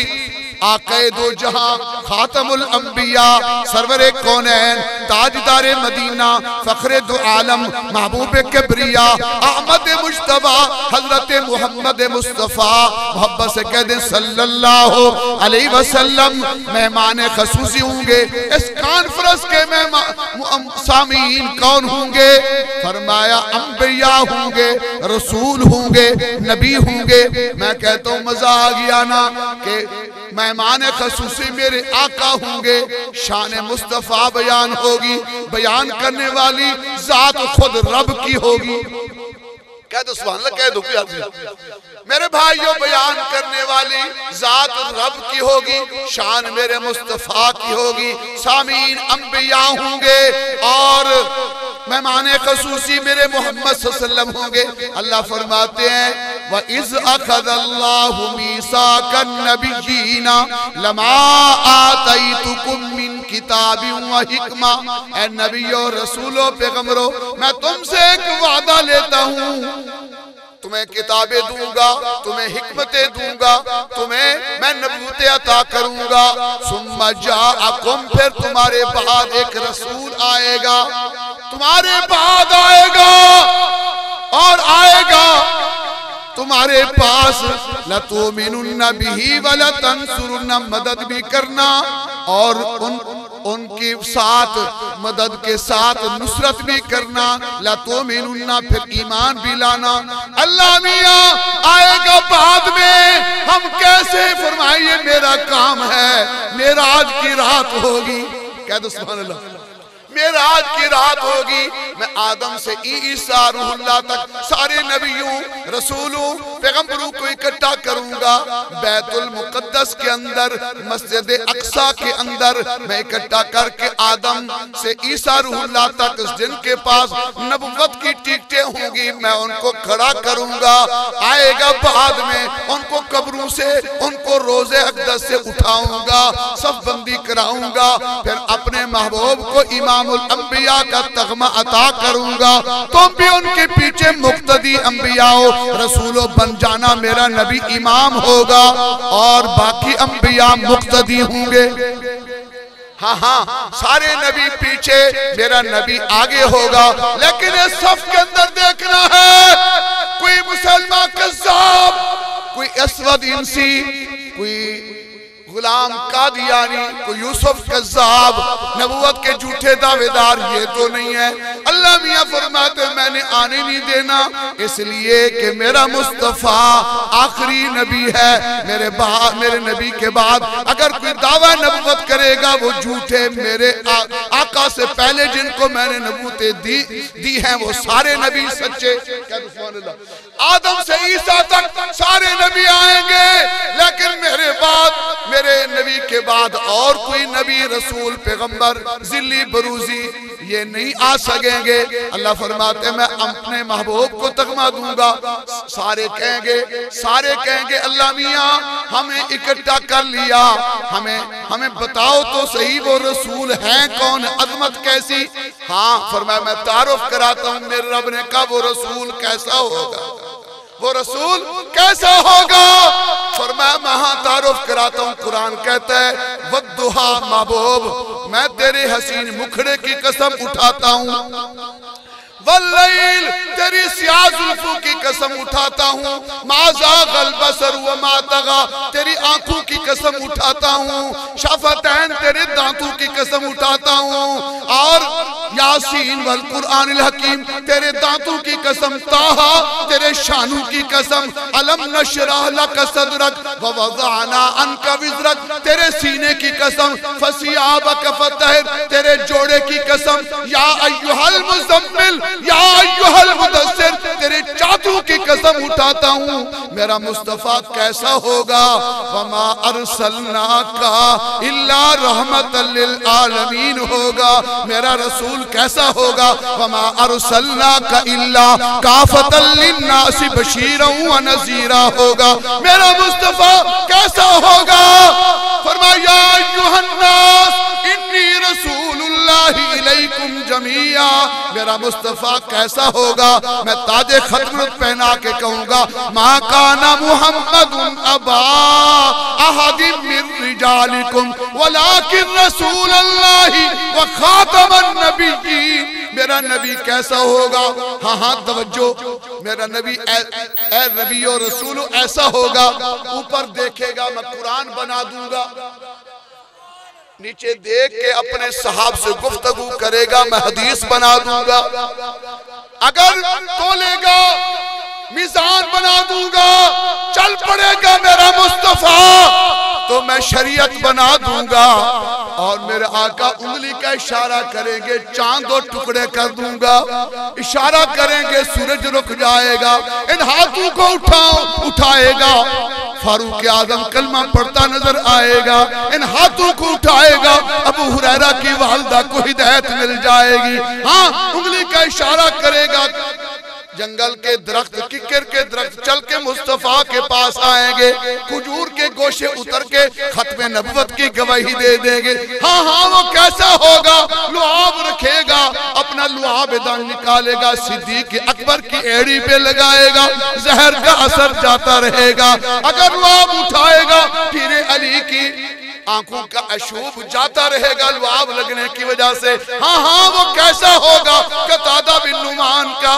आक़े दो जहां, खातमुल अंबिया, सरवरे कौनैन, ताजदारे मदीना, फखरे दो आलम, महबूब किब्रिया, अहमद मुज्तबा, हजरत मोहम्मद मुस्तफ़ा, मोहब्बत से कह दे सल्लल्लाहु अलैहि वसल्लम मेहमान खसूसी होंगे। इस कॉन्फ्रेंस के मेहमान सामीन कौन होंगे? फरमाया अंबिया होंगे, रसूल होंगे, नबी होंगे। मैं कहता हूँ मजा आ गया ना कि मेहमान खसूसी मेरे आका होंगे, शान मुस्तफ़ा बयान होगी, बयान करने वाली जात खुद रब की होगी। कह दो सुभान अल्लाह, कह दो मेरे भाइयों, बयान करने वाली जात रब की होगी, शान मेरे मुस्तफ़ा की होगी, सामीन अंबिया होंगे और मेहमान खसूसी मेरे मोहम्मद सल्लल्लाहु अलैहि वसल्लम होंगे। अल्लाह फरमाते हैं व इज़ अख़ज़ल्लाहु मीसाकन नबिय्यीना लमा आतैतुकुम मिन किताबिन व हिकमा। ऐ नबियों, रसूलों, पैगंबरों, मैं तुमसे एक वादा लेता हूँ, तुम्हें किताबें दूंगा, तुम्हें हिकमतें दूंगा, तुम्हें मैं नबूवतें अता करूंगा। सुम्मा जाअकुम, फिर तुम्हारे बाद एक रसूल आएगा, तुम्हारे बाद आएगा और आएगा तुम्हारे पास। लतुमिनुन्न बिही व लतंसुरुन्न, मदद भी करना और उनके साथ मदद के साथ नुसरत भी करना। लतुमिनुन्न, फिर ईमान भी लाना। अल्लाह मियां आएगा बाद में, हम कैसे? फरमाइए मेरा काम है, मेराज की रात होगी। कह दो सुभान अल्लाह। मेराज की रात होगी, मैं आदम से ईसा रूहुल्लाह तक सारे नबियों, रसूलों, पैगंबरों को इकट्ठा करूंगा। बैतुल मुकद्दस के अंदर, मस्जिद अक्सा के अंदर मैं इकट्ठा करके आदम से ईसा रूहुल्लाह तक जिनके पास नबुव्वत की टिकटें होंगी, मैं उनको खड़ा करूंगा। आएगा बाद में, उनको कब्रों से, उनको रोजे अक़दस से उठाऊंगा, सब बंदी कराऊंगा, फिर अपने महबूब को इमाम अंबिया का तगमा अता करूंगा। तुम भी उनके पीछे मुक्तदी अंबियाओ, रसूलों बन जाना। मेरा नबी इमाम होगा और बाकी अंबिया मुक्तदी होंगे। हाँ हाँ, सारे नबी पीछे, मेरा नबी आगे होगा। लेकिन इस सफ के अंदर देखना है, कोई मुसलमान कज़्ज़ाब, कोई असवद इंसी, कोई गुलाम कादियानी, कोई यूसुफ कज़्ज़ाब, नबूवत के झूठे दावेदार, ये तो नहीं है। अल्लाह मियां फरमाते मैंने आने नहीं देना, इसलिए कि मेरा मुस्तफ़ा आखिरी नबी है। मेरे नबी के बाद अगर कोई दावा नबूवत करेगा वो झूठे। मेरे आका से पहले जिनको मैंने नबूवतें दी हैं वो सारे नबी सच्चे। आदम से ईसा तक सारे नबी आएंगे, लेकिन मेरे बाद, मेरे नबी के बाद और कोई नबी, रसूल, पैगंबर, जिल्ली, बरूजी ये नहीं आ सकेंगे। अल्लाह फरमाते मैं अपने महबूब को तगमा दूंगा। सारे कहेंगे अल्लाह मियां हमें इकट्ठा कर लिया, हमें बताओ तो सही वो रसूल हैं कौन, अजमत कैसी। हाँ फरमाया मैं तारुफ कराता हूँ मेरे रब ने कहा वो रसूल कैसा होगा, वो रसूल कैसा होगा। फरमाया मैं हाँ तारुफ कराता हूँ। कुरान कहता है वद्दुहा, महबूब मैं तेरे हसीन मुखड़े की कसम उठाता हूँ, वल्लैल तेरी स्याह जुल्फों की कसम उठाता हूँ, माज़ा गल बसर व मा तगा तेरी आंखों की कसम उठाता हूँ, शफ़तैन तेरे दांतों की कसम उठाता हूँ, और यासीन वल कुरआनिल हकीम तेरे दांतों की कसम, ताहा तेरे शानों की कसम, अलम नशरह लक सदरक व वज़अना अन्का विज़रक तेरे सीने की कसम, फसियाबक फतहिर तेरे जोड़े की कसम, या अय्युहल मुज़म्मिल या अय्युहल मुदस्सिर, तेरे चादरों की कसम उठाता हूँ मेरा मुस्तफा कैसा होगा। वमा अरसलनाका इल्ला रहमतल लिल आलमीन होगा, मेरा रसूल कैसा होगा। वमा अरसलनाका इल्ला काफतल लिन्नासि बशीरन व नज़ीरा होगा, मेरा मुस्तफा कैसा होगा। फरमाया अय्युहन्नास इन्नी रसूलुल्लाहि इलैकुम जमीआ, मेरा मुस्तफा कैसा होगा। मैं ताजे खतरत पहना के कहूंगा मा काना मुहम्मदुन अबा अहदिम मिन रिजालिकुम वलाकिन रसूलुल्लाहि व खातमन नबिय्यीन, मेरा नबी कैसा होगा। हाँ हाँ तवज्जो, मेरा नबी ए नबी और रसूल ऐसा होगा। ऊपर देखेगा मैं कुरान बना दूंगा, नीचे देख के अपने साहब से गुफ्तगू करेगा मैं हदीस बना दूंगा। अगर तोलेगा मिजान बना दूंगा, चल पड़ेगा मेरा मुस्तफा तो मैं शरीयत बना दूंगा। और मेरे आका उंगली का इशारा करेंगे चांद दो टुकड़े कर दूंगा, इशारा करेंगे सूरज रुक जाएगा। इन हाथों को उठाएगा, फारूक आजम कलमा पढ़ता नजर आएगा। इन हाथों को उठाएगा, अबू हुरैरा की वालिदा को हिदायत मिल जाएगी। हाँ, उंगली का इशारा करेगा, जंगल के दरख्त किक्कर के दरख्त चल के मुस्तफा के पास आएंगे, खजूर के गोशे उतर के खत्मे नबुवत की गवाही दे देंगे। हाँ हाँ वो कैसा होगा। लुआब रखेगा, अपना लुआब दान निकालेगा, सिद्दीक अकबर की एड़ी पे लगाएगा, जहर का असर जाता रहेगा। अगर लुआब उठाएगा पीरे अली की आंखों का अशूब जाता रहेगा लुआब लगने की वजह से। हाँ हाँ वो कैसा होगा। कतादा बिन नुमान का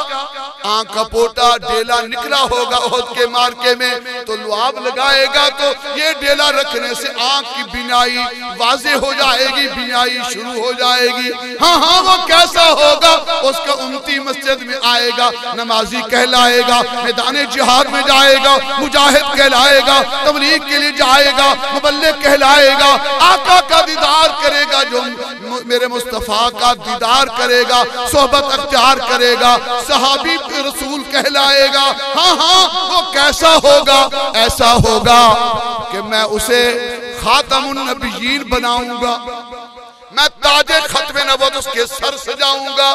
आंख का पोटा डेला निकला होगा उहद के मार्के में, तो लुआब लगाएगा तो ये डेला रखने से आंख की बिनाई वाजे हो जाएगी, बिनाई शुरू हो जाएगी। हाँ हाँ वो कैसा होगा। उसका उम्मती मस्जिद में आएगा, नमाजी कहलाएगा, मैदान जिहाद में जाएगा, मुजाहिद कहलाएगा, तबलीग के लिए जाएगा, मुबल्लिग कहलाएगा। आका का दीदार करेगा, जो मेरे मुस्तफा का दीदार करेगा, सोहबत अख्तियार करेगा, सहाबी रसूल कहलाएगा। हाँ हाँ वो कैसा होगा। ऐसा होगा कि मैं उसे खातमुन नबिय्यीन बनाऊंगा, मैं ताजे खत्मे नबुवत उसके सर सजाऊंगा।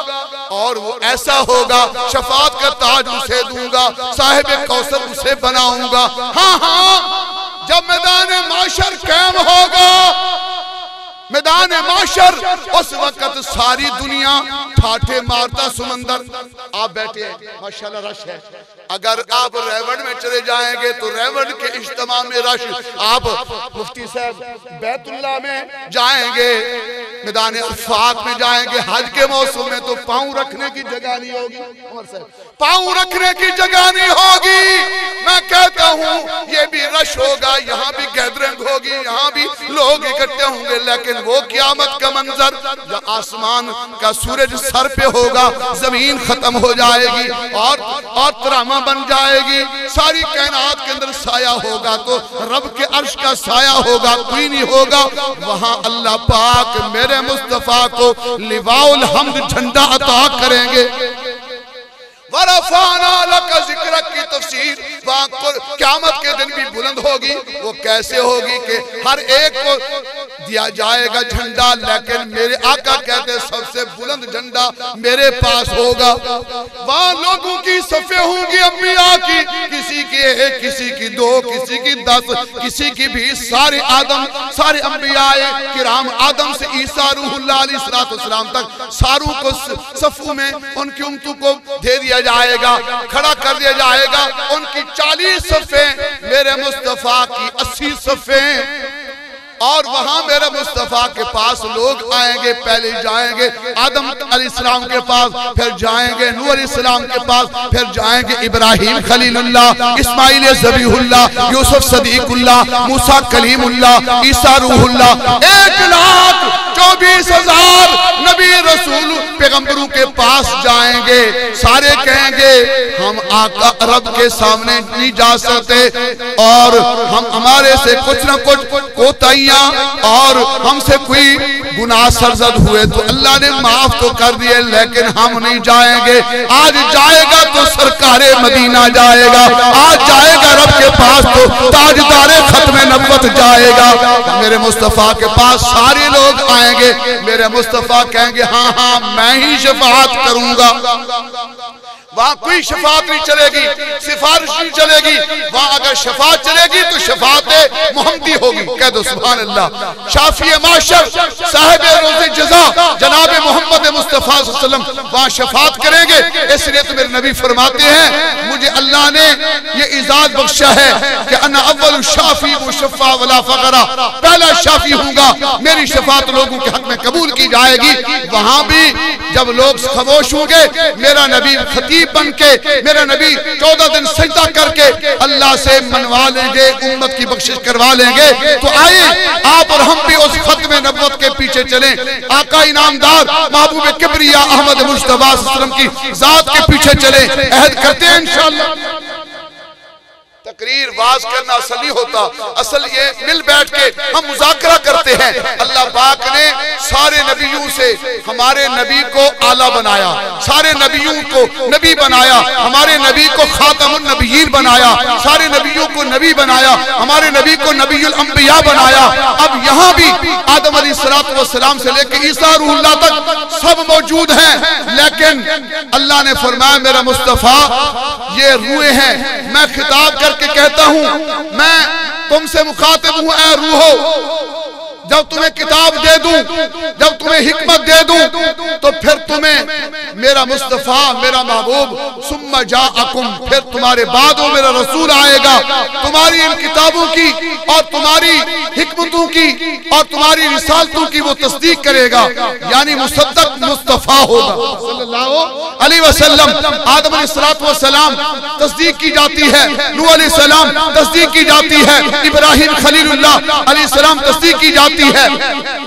और वो ऐसा होगा शफाअत का ताज उसे दूंगा, साहिब कौसर उसे बनाऊंगा। हाँ हाँ जब मैदान माशर कायम होगा, मैदान माशर उस वक्त सारी दुनिया ठाठे मारता समंदर। आप बैठे माशाल्लाह रश है। अगर आप रेवड़ में चले जाएंगे तो रेवड़ के इज्तिमा में रश। आप मुफ्ती साहब बैतुल्लाह में जाएंगे, मैदान अफाक में जाएंगे, हज के मौसम में तो पाँव रखने की जगह नहीं होगी, पाँव रखने की जगह नहीं होगी। मैं कहता हूँ ये भी रश होगा, यहाँ भी गैदरिंग होगी, यहाँ भी लोग इकट्ठे होंगे। लेकिन वो क़यामत का मंजर, जो आसमान का सूरज सर पे होगा, जमीन खत्म हो जाएगी और तरामा बन जाएगी, सारी कायनात के अंदर साया होगा तो रब के अर्श का साया होगा, कोई नहीं होगा। वहां अल्लाह पाक मेरे मुस्तफा को लिवाउल हम्द झंडा अता करेंगे। वरफाना लका ज़िक्रक की तफसीर क़यामत के दिन भी बुलंद होगी। वो कैसे होगी कि हर एक को दिया जाएगा झंडा, लेकिन मेरे आका कहते सबसे बुलंद झंडा मेरे पास होगा। वहां लोगों की सफ़े होंगी अंबिया की, किसी की एक, किसी की दो, किसी की 10, किसी की 20, सारे आदम, सारे अंबियाए किराम आदम से ईसा रूहुल्लाह अलैहिस्सलाम तक सारों को सफ़ू में उनकी उम्मतों को दे दिया जाएगा, खड़ा कर दिया जाएगा। उनकी 40 सफ़े, मेरे मुस्तफा की 80 सफ़े। और वहां मेरे मुस्तफा के पास लोग आएंगे। पहले जाएंगे आदम अलैहिस्सलाम के पास, फिर जाएंगे नूह अलैहिस्सलाम के पास, फिर जाएंगे इब्राहिम खलीलुल्लाह, इस्माइल ज़बीहुल्लाह, यूसुफ सदीकुल्लाह, मूसा कलीमुल्लाह, ईसा रूहुल्लाह। 1,24,000 नबी रसूल रसूल पैगंबरों के पास जाएंगे, सारे कहेंगे हम आका रब के सामने नहीं जा सकते और हम हमारे से कुछ न कुछ कोताहियां और हमसे कोई गुनाह सरजद हुए तो अल्लाह ने माफ तो कर दिए, लेकिन हम नहीं जाएंगे। आज जाएगा तो सरकारे मदीना जाएगा, आज जाएगा रब के पास तो ताजदारे खत्म नबुवत जाएगा। मेरे मुस्तफा के पास सारे लोग आएंगे, मेरे मुस्तफा कहेंगे हाँ हाँ मैं ही शफाअत करूंगा। वहां कोई शफाअत नहीं चलेगी, सिफारिश नहीं चलेगी। वहां अगर शफाअत चलेगी तो शफाअत मुहम्मदी होगी। कह दो सुभान अल्लाह। शाफी माशर साहिब रोज़े जज़ा जनाब मोहम्मद मुस्तफा सल्लल्लाहु अलैहि वसल्लम वहां शफाअत करेंगे। इसलिए तो मेरे नबी फरमाते हैं मुझे अल्लाह ने ये इजाज़त बख्शा है कि अना अव्वल शाफी मुशफ़्फ़ा वला फ़क़रा, पहला शाफी हूंगा, मेरी शफाअत लोगों के हक में कबूल की जाएगी। वहां भी जब लोग खामोश होंगे, मेरा नबी खतीब बन के, मेरा नबी 14 दिन सजदा करके अल्लाह से मनवा लेंगे, उम्मत की बख्शिश करवा लेंगे। तो आए आप और हम भी उस खत्म नबुव्वत के पीछे चलें, आका इनामदार महबूब किबरिया अहमद मुस्तफा सल्लल्लाहु अलैहि वसल्लम की जात के पीछे चले। अहद करते हैं इंशाअल्लाह। तकरीर वाज करना असल नहीं होता, असल ये मिल बैठ के हम मुज़ाकरा करते हैं। अल्लाह पाक ने सारे नबियों से हमारे नबी को आला बनाया, सारे नबियों को नबी बनाया, हमारे नबी को खातमुन नबिय्यीन बनाया, सारे नबियों को नबी बनाया, हमारे नबी को नबीउल अंबिया बनाया। अब यहाँ भी आदम अलैहिस्सलातु वस्सलाम से लेकर ईसा रूहुल्लाह तक सब मौजूद हैं, लेकिन अल्लाह ने फरमाया मेरा मुस्तफा ये रूहें हैं, मैं खिताब करके कहता हूं मैं तुमसे मुखातिब हूं ऐ रूहो, जब तुम्हें किताब दे दूं, जब तुम्हें हिकमत दे दूं, तो फिर तुम्हें मेरा मुस्तफा मेरा महबूब सुम्मा जाअकुम, फिर तुम्हारे बाद वो मेरा रसूल आएगा, तुम्हारी इन किताबों की और तुम्हारी हिकमतों की और तुम्हारी रिसालतों की वो तस्दीक करेगा, यानी मुसद्दक मुस्तफा होगा सल्लल्लाहु अलैहि वसल्लम। आदम अलैहिस्सलातु वस्सलाम तस्दीक की जाती है, नूह अलैहिस्सलाम तस्दीक की जाती है, इब्राहिम खलीलुल्लाह अलैहिस्सलाम तस्दीक की जाती है,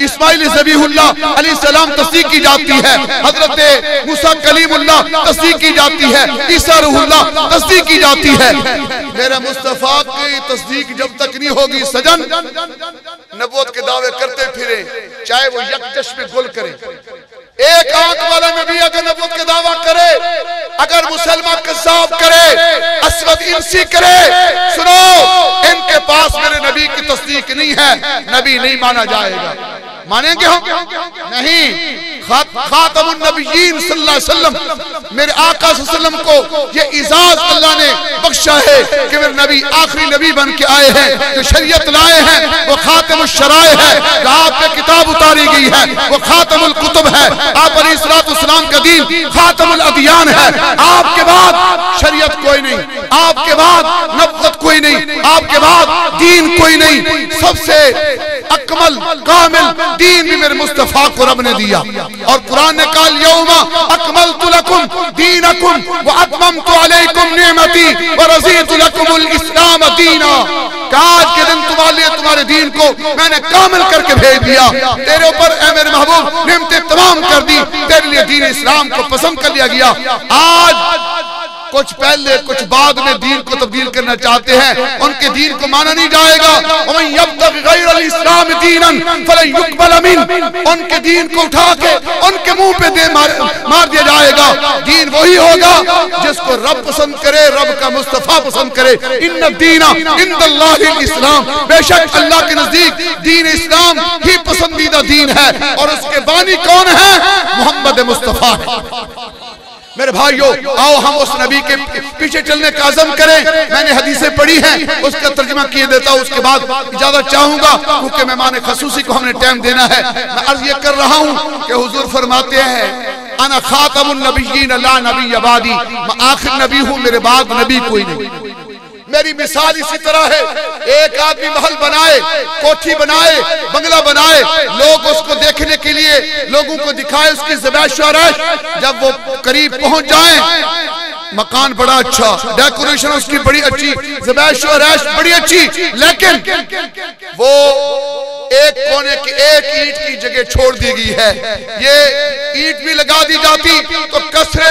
इस्माइल ज़बीहुल्लाह अलैहिस्सलाम तस्दीक की जाती है, हजरत मूसा कलीमुल्लाह तस्दीक की जाती है, ईसा रूहुल्लाह तस्दीक की जाती है। मेरे मुस्तफा की तस्दीक जब तक नहीं होगी सजन, नबूवत के दावे करते फिरे, चाहे वो यकजश में गुल करे। एक आंख वाला नबी अगर नबूवत के दावा करे, अगर मुसलमान कज़्ज़ाब करे, असवद इंसी करे, सुनो इनके पास मेरे नबी की तस्दीक नहीं है, नबी नहीं माना जाएगा। मानेंगे हम? नहीं। खातमुन नबिय्यीन सल्लल्लाहु अलैहि वसल्लम मेरे आका सल्लल्लाहु अलैहि वसल्लम को ये इजाज़ अल्लाह ने बख्शा है कि मेरे नबी आखिरी नबी बन के आए हैं, जो शरीयत लाए हैं वो खातमुश शराए है, जो आप पे किताब उतारी गई है वो खातमुल कुतुब है, आप अलैहिस्सलातु वस्सलाम का दीन खातमुल अदियान है। आपके बाद शरीयत कोई नहीं, आपके बाद नबुव्वत कोई नहीं, आपके बाद दीन कोई नहीं। सबसे अकमल कामिल दीन भी मेरे मुस्तफा को रब ने दिया, और कुरान ने कहा यौमा अकमलतु लकुम दीनकुम व अतममतु अलैकुम निअमती व रज़ीतु लकुमुल इस्लाम दीना। आज के दिन तुम्हारे दीन को मैंने कामिल करके भेज दिया, तेरे ऊपर ऐ मेरे महबूब नेमतें तमाम कर दी, तेरे लिए दीन इस्लाम को पसंद कर लिया गया। आज कुछ पहले कुछ बाद में दीन को तब्दील करना चाहते हैं, उनके दीन को माना नहीं जाएगा। उनके दीन को उठा के उनके मुंह पे मार दिया जाएगा। दीन वही होगा जिसको रब पसंद करे, रब का मुस्तफा पसंद करे। इन्ना दीना इंदल्लाहिल इस्लाम, बेशक अल्लाह के नजदीक दीन इस्लाम ही पसंदीदा दीन है, और उसके बानी कौन है? मोहम्मद मुस्तफा है। मेरे भाइयों आओ हम उस नबी के पीछे चलने का अज़म करें। मैंने हदीसें पढ़ी हैं, उसका तर्जुमा किए देता हूँ, उसके बाद इजाजत चाहूंगा क्योंकि मेहमान खसूसी को हमने टाइम देना है। मैं अर्ज ये कर रहा हूँ कि हुजूर फरमाते हैं अना खातमुन नबिय्यीन ला नबी अबादी, मैं आखिर नबी हूँ, मेरे बाद नबी कोई नहीं। मेरी मिसाल इसी तरह है, एक आदमी महल बनाए, कोठी बनाए, बंगला बनाए, लोग उसको देखने के लिए लोगों को दिखाए उसकी ज़बैश और ऐश। जब वो करीब पहुंच जाए, मकान बड़ा अच्छा, डेकोरेशन उसकी बड़ी अच्छी, ज़बैश और ऐश बड़ी अच्छी, लेकिन वो एक कोने की एक ईंट की जगह छोड़ दी गई है। ये ईंट भी लगा दी जाती तो कसरे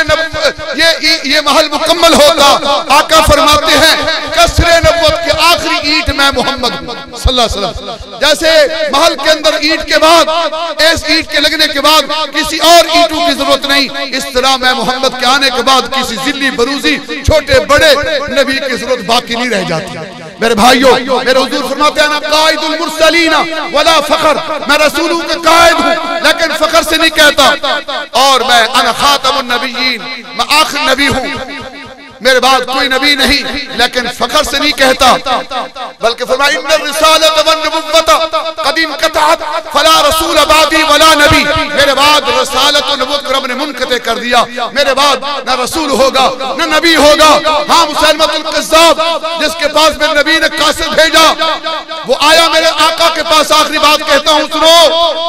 ये महल मुकम्मल होता। आका फरमाते हैं कसरे नबुव्वत की आखिरी ईंट मैं मोहम्मद सल्लल्लाहु अलैहि वसल्लम। जैसे महल के अंदर ईंट के बाद इस ईंट के लगने के बाद किसी और ईंटों की जरूरत नहीं, इस तरह मैं मोहम्मद के आने के बाद किसी जिल्ली बरूजी छोटे बड़े नबी की जरूरत बाकी नहीं रह जाती। मेरे भाइयों, मेरे हुजूर फरमाते हैं ना कायदुल मुरसलीना वला फखर, मैं रसूलों का कायद हूं लेकिन फखर से नहीं कहता। और मैं अना खातमुन नबिय्यीन, मैं आखिरी नबी हूं, मेरे बाद कोई नबी नहीं, लेकिन फखर से नहीं कहता। बल्कि फरमाया इन्ना रिसालत वन नबुव्वत कद इनक़तअत फला रसूल बादी वला नबी, मेरे बाद रिसालत और नबुव्वत रब ने मुनक़ते कर दिया, मेरे बाद न रसूल होगा न नबी होगा। हाँ, मुसैलमतुल कज़्ज़ाब जिसके पास मेरे नबी ने कासिद भेजा वो आया मेरे आका के पास। आखिरी बात कहता हूँ, सुनो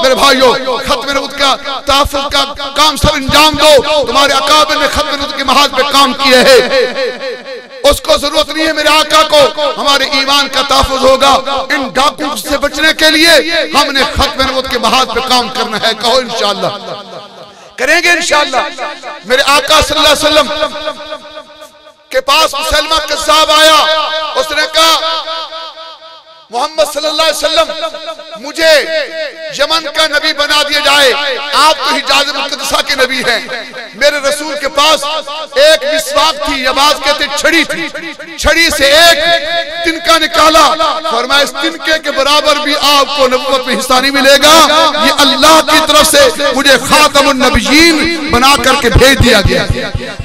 मेरे भाइयों, खत्म नबुव्वत का तहफ़्फ़ुज़ का काम सब अंजाम दो। तुम्हारे अकाबिर ने खत्म नबुव्वत के महाज पे काम किए हैं, उसको जरूरत नहीं है मेरे आका को, हमारे ईमान का तहफ़्फ़ुज़ होगा। इन डाकुओं से बचने के लिए हमने खत्म नबुव्वत के महाज पे काम करना है। कहो इंशाअल्लाह, करेंगे इंशाअल्लाह। मेरे आका सल्लल्लाहु अलैहि वसल्लम के पास मुसैलमा कज़्ज़ाब आया, उसने कहा मोहम्मद सल्लल्लाहु अलैहि वसल्लम मुझे यमन का नबी बना दिया जाए, आप तो हिजाज मुक़द्दसा के नबी हैं। मेरे रसूल के पास एक मिसवाक थी, या बात कहते छड़ी थी, छड़ी से एक तिनका निकाला, फरमाया इस तिनके के बराबर भी आपको नबुव्वत में हिस्सा नहीं मिलेगा, ये अल्लाह की तरफ से मुझे खातमुन नबिय्यीन बना करके भेज दिया गया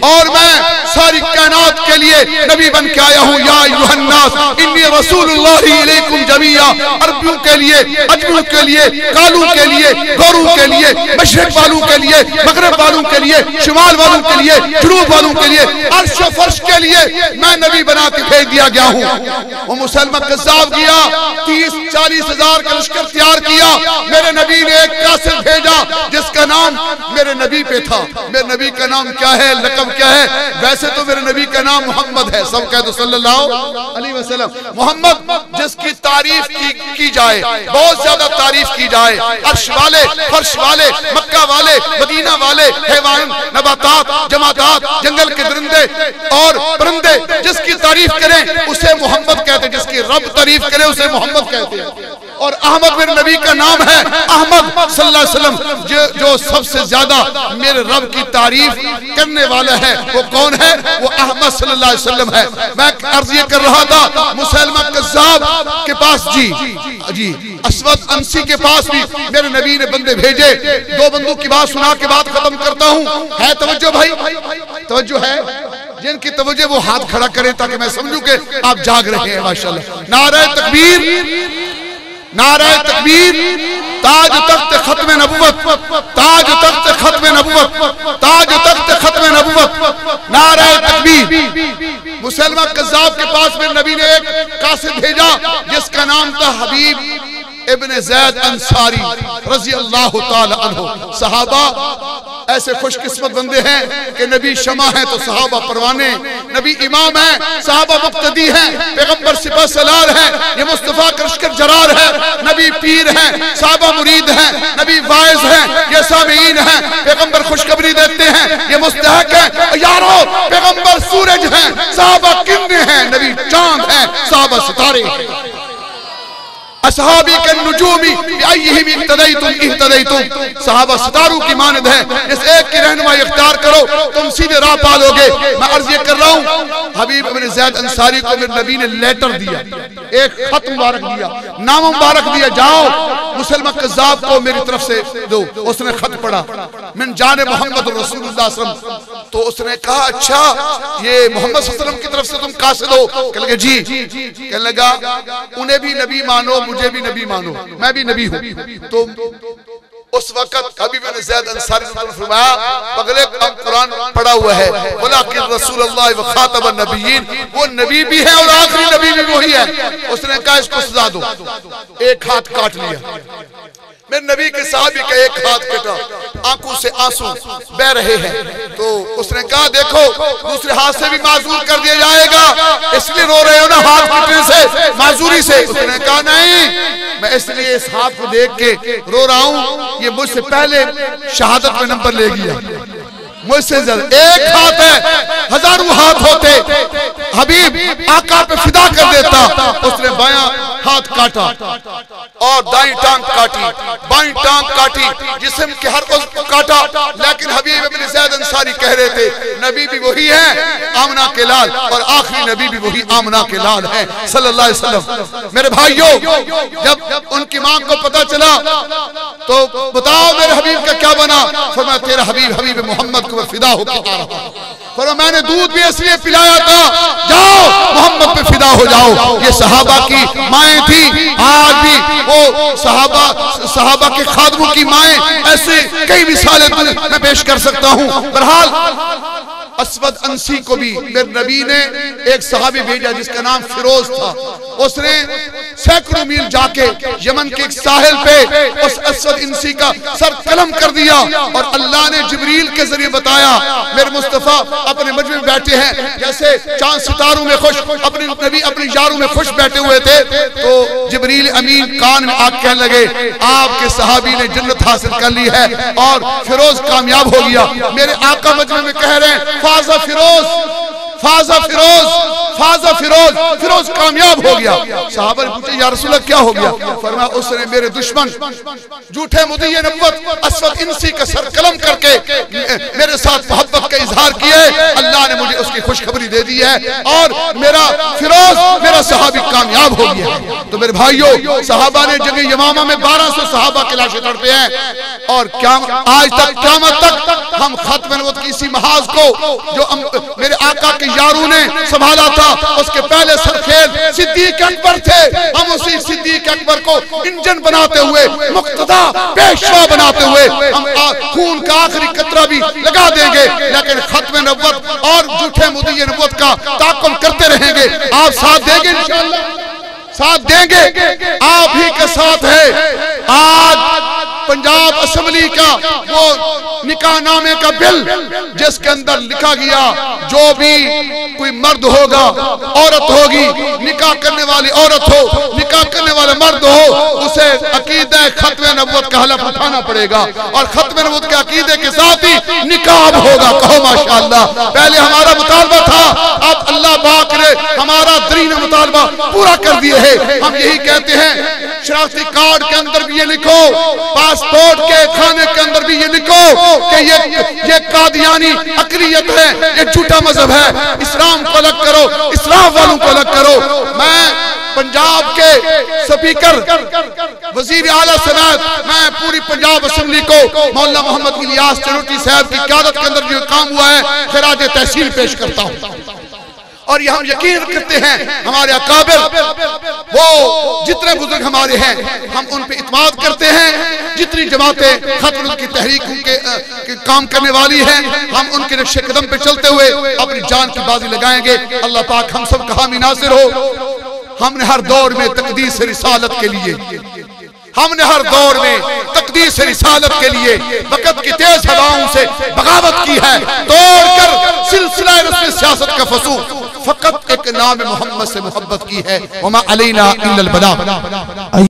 और मैं सारी कायनात के लिए नबी बन के आया हूँ। या अय्युहन्नास इन्नी रसूलुल्लाहि इलैकुम जमीया, अरबियों के लिए, अजमियों के लिए, कालू के लिए, गोरों के लिए, मशरिक वालों के लिए, मगरिब वालों के लिए, शुमाल वालों के लिए, जुनूब वालों के लिए, अर्श व फर्श के लिए मैं नबी बना के भेज दिया गया हूँ। वो मुसैलमा कज़्ज़ाब गया, 30-40 हजार का लश्कर तैयार किया, मेरे नबी ने एक कासिद भेजा जिसका नाम मेरे नबी पे था। मेरे नबी का नाम क्या है, लक़ब क्या है? वैसे तो मेरे नबी का नाम मोहम्मद है, सब कह दो सल्लल्लाहु अलैहि वसल्लम। मोहम्मद जिसकी तारीफ की जाए, बहुत ज्यादा तारीफ की जाए, अर्श वाले, फर्श वाले, मक्का वाले, मदीना वाले, हैवान, नबातात, जमातात, जंगल के दरिंदे और परिंदे जिसकी तारीफ करें उसे मोहम्मद कहते हैं, जिसकी रब तारीफ करे उसे मोहम्मद कहते हैं। और अहमद मेरे नबी का नाम है, अहमद सल्लल्लाहु अलैहि वसल्लम जो सबसे ज्यादा मेरे रब की तारीफ करने वाला है वो कौन है? वो अहमद सल्लल्लाहु अलैहि वसल्लम है। मैं अर्ज ये कर रहा था मुसैलमा कज़्ज़ाब के पास जी असवद अंसी के पास भी मेरे नबी ने बंदे भेजे। दो बंदों की बात सुना के बाद खत्म करता हूँ। है तवज्जो भाई, तवज्जो है? जिनकी तवज्जो वो हाथ खड़ा करें ताकि मैं समझूं कि आप जाग रहे हैं। माशाअल्लाह, नारे तकबीर, नारे तकबीर, ताज तख्त खत्म नबुव्वत, ताज तख्त खत्म नबुव्वत, ताज तख्त खत्म नबुव्वत, नारे तकबीर। मुसैलमा कज़्ज़ाब के पास मेरे नबी ने एक कासिद भेजा जिसका नाम था हबीब इब्न ज़ैद अंसारी रज़ी अल्लाह ताला अन्हु। सहाबा ऐसे खुशकिस्मत बंदे हैं कि नबी शमा है तो सहाबा परवाने, नबी इमाम है, सहाबा मुक्तदी हैं, पैगंबर सिपह सलार है, ये मुस्तफा का लश्कर जरार है, नबी पीर है, सहाबा मुरीद है, नबी वाइज है, ये सामीन है, पैगंबर खुशखबरी देते हैं, ये मुस्तहक है। यारो पैगंबर सूरज है, सहाबा किरणें हैं, नबी चांद है, सहाबा सितारे हैं। असहाबी के नुजूमी बिअय्यिहिम इह्तदैतुम, सहाबा सितारों की मानद है, इस एक की रहनुमाई इख्तियार करो तुम सीधे राह पालोगे। मैं अर्ज ये कर रहा हूँ, हबीब इब्न ज़ैद अंसारी को मेरे नबी ने लेटर दिया, एक खत मुबारक दिया, नाम मुबारक दिया, जाओ मुसैलमा कज़्ज़ाब को मेरी तरफ से दो। उसने खत पढ़ा, मिन जाने मोहम्मद रसूलुल्लाह सल्लल्लाहु अलैहि वसल्लम। तो उसने कहा अच्छा ये मोहम्मद सल्लल्लाहु अलैहि वसल्लम की तरफ से तुम कासिद हो? कहने लगे जी। कहने लगा उन्हें भी नबी मानो, मुझे भी नबी मानो, मैं भी नबी हूँ। तो उस वक्त हबीब इब्न ज़ैद अंसारी ने फरमाया पगले कुरान पढ़ा हुआ है, वलाकिन रसूलुल्लाह व खातमुन नबिय्यीन, वो नबी भी है और आखिरी नबी भी वही है। उसने कहा इसको सजा दो, एक हाथ काट लिया। मेरे नबी के सहाबी का एक हाथ कटा, आंखों से आंसू बह रहे हैं। तो उसने कहा देखो दूसरे हाथ से भी माजूर कर दिया जाएगा, इसलिए रो रहे हो ना हाथ कटने से, माजूरी से? उसने कहा नहीं, मैं इसलिए इस हाथ को देख के रो रहा हूँ, ये मुझसे पहले शहादत में नंबर ले गया, मुझसे एक हाथ है, हजारों हाथ होते, हबीब आका पे फिदा कर देता। उसने बायां हाथ काटा और दाईं टांग काटी, बाईं टांग काटी, जिस्म के हर उज़्व को काटा। लेकिन हबीब इब्न ज़ैद अंसारी कह रहे थे नबी भी वही है, आमना के लाल, और आखिरी नबी भी वही आमना के लाल है सल्लल्लाहु अलैहि वसल्लम। मेरे भाइयों, जब उनकी मां को पता चला तो बताओ मेरे हबीब का क्या बना? फरमाया तेरा हबीब हबीब मोहम्मद को फिदा होकर आ रहा हूं। पर मैंने दूध भी इसलिए पिलाया था, जाओ मोहम्मद पे फिदा हो जाओ। ये सहाबा की माएँ थी, आज भी वो सहाबा के खादमों की माएँ, ऐसे कई मिसालें मैं पेश कर सकता हूँ। बहरहाल असवद अंसी को भी मेरे नबी ने एक सहाबी भेजा जिसका नाम फिरोज था। उसने सैकड़ों मील जाके यमन के एक साहिल पे उस असवद अंसी का सर कलम कर दिया, और अल्लाह ने जिब्रील के जरिए बताया मेरे मुस्तफा अपने मजमे में बैठे हैं, जैसे चांद सितारों में खुश अपने नबी अपनी यारों में खुश बैठे हुए थे। तो जिब्रील अमीन कान में आके कहने लगे आपके सहाबी ने जन्नत हासिल कर ली है और फिरोज कामयाब हो गया। मेरे आका मजमे में कह रहे हैं फाजा फिरोज, फाजा फिरोज, फाजा फिरोज, फिरोज कामयाब हो गया। सहाबा ने पूछा या रसूल अल्लाह क्या हो गया? फरमाया उसने मेरे दुश्मन झूठे मुद्दई नबुव्वत असवद इंसी का सर कलम करके मेरे साथ मोहब्बत का इजहार किए, अल्लाह ने मुझे उसकी खुशखबरी दे दी है और मेरा फिरोज मेरा सहाबी कामयाब हो गया। तो मेरे भाइयों, सहाबा ने जगह यमामा में 1200 सहाबा की लाशें तड़पे हैं, और क्या आज तक क़यामत तक हम खत्म नबुव्वत की इसी महाज को जो मेरे आका के यारों ने संभाला था, उसके पहले सरखेल सिद्दीक अकबर थे, हम उसी सिद्दीक अकबर को इंजन बनाते हुए, मुक्तदा पेशवा बनाते हुए हम खून का आखिरी कतरा भी लगा देंगे, लेकिन खत्म नबुव्वत और झूठे मुद्दई नबुव्वत का ताक़ुब करते रहेंगे। आप साथ देंगे इंशाअल्लाह, साथ देंगे, आप ही के साथ है। आज पंजाब असेंबली का वो निकाह नामे का बिल जिसके अंदर लिखा गया जो भी कोई मर्द होगा, औरत होगी, निकाह करने वाली औरत हो, निकाह करने वाला मर्द हो, उसे अकीदे खत्म नबुव्वत का हलफ उठाना पड़ेगा, और खत्म नबुव्वत के अकीदे के साथ ही निकाह होगा। कहो माशाअल्लाह। पहले हमारा मुतालबा था, अब अल्लाह पाक ने हमारा दरीन मुतालबा पूरा कर दिए है। हम यही कहते हैं शनाख्ती कार्ड के अंदर भी ये लिखो, पासपोर्ट के खाने के अंदर भी ये लिखो कि ये कादियानी अकलियत है, ये झूठा मजहब है, इस्लाम को अलग करो, इस्लाम वालों को अलग करो। मैं पंजाब के स्पीकर वजीर आला सनात, मैं पूरी पंजाब असेंबली को मौलाना मोहम्मद इलियास चनोटी साहब की क़यादत के अंदर जो काम हुआ है खिराज तहसील पेश करता हूँ। और हम यकीन करते हैं हमारे अकाबिर, वो जितने बुजुर्ग हमारे हैं हम उन पे इत्मीनान करते हैं। जितनी जमातें खत्म की तहरीक के काम करने वाली हैं, हम उनके नक्शे कदम पे चलते हुए अपनी जान की बाजी लगाएंगे। अल्लाह पाक हम सब का हामी नासिर हो। हमने हर दौर में तकदीस रिसालत के लिए, हमने हर दौर में तकदीस रिसालत के लिए वक़्त की तेज हवाओं से बगावत की है, तोड़कर सिलसिला रस्म सियासत का फसूल फकत एक नाम मोहम्मद से मोहब्बत की है। वमा अलैना इल्लल बलाग।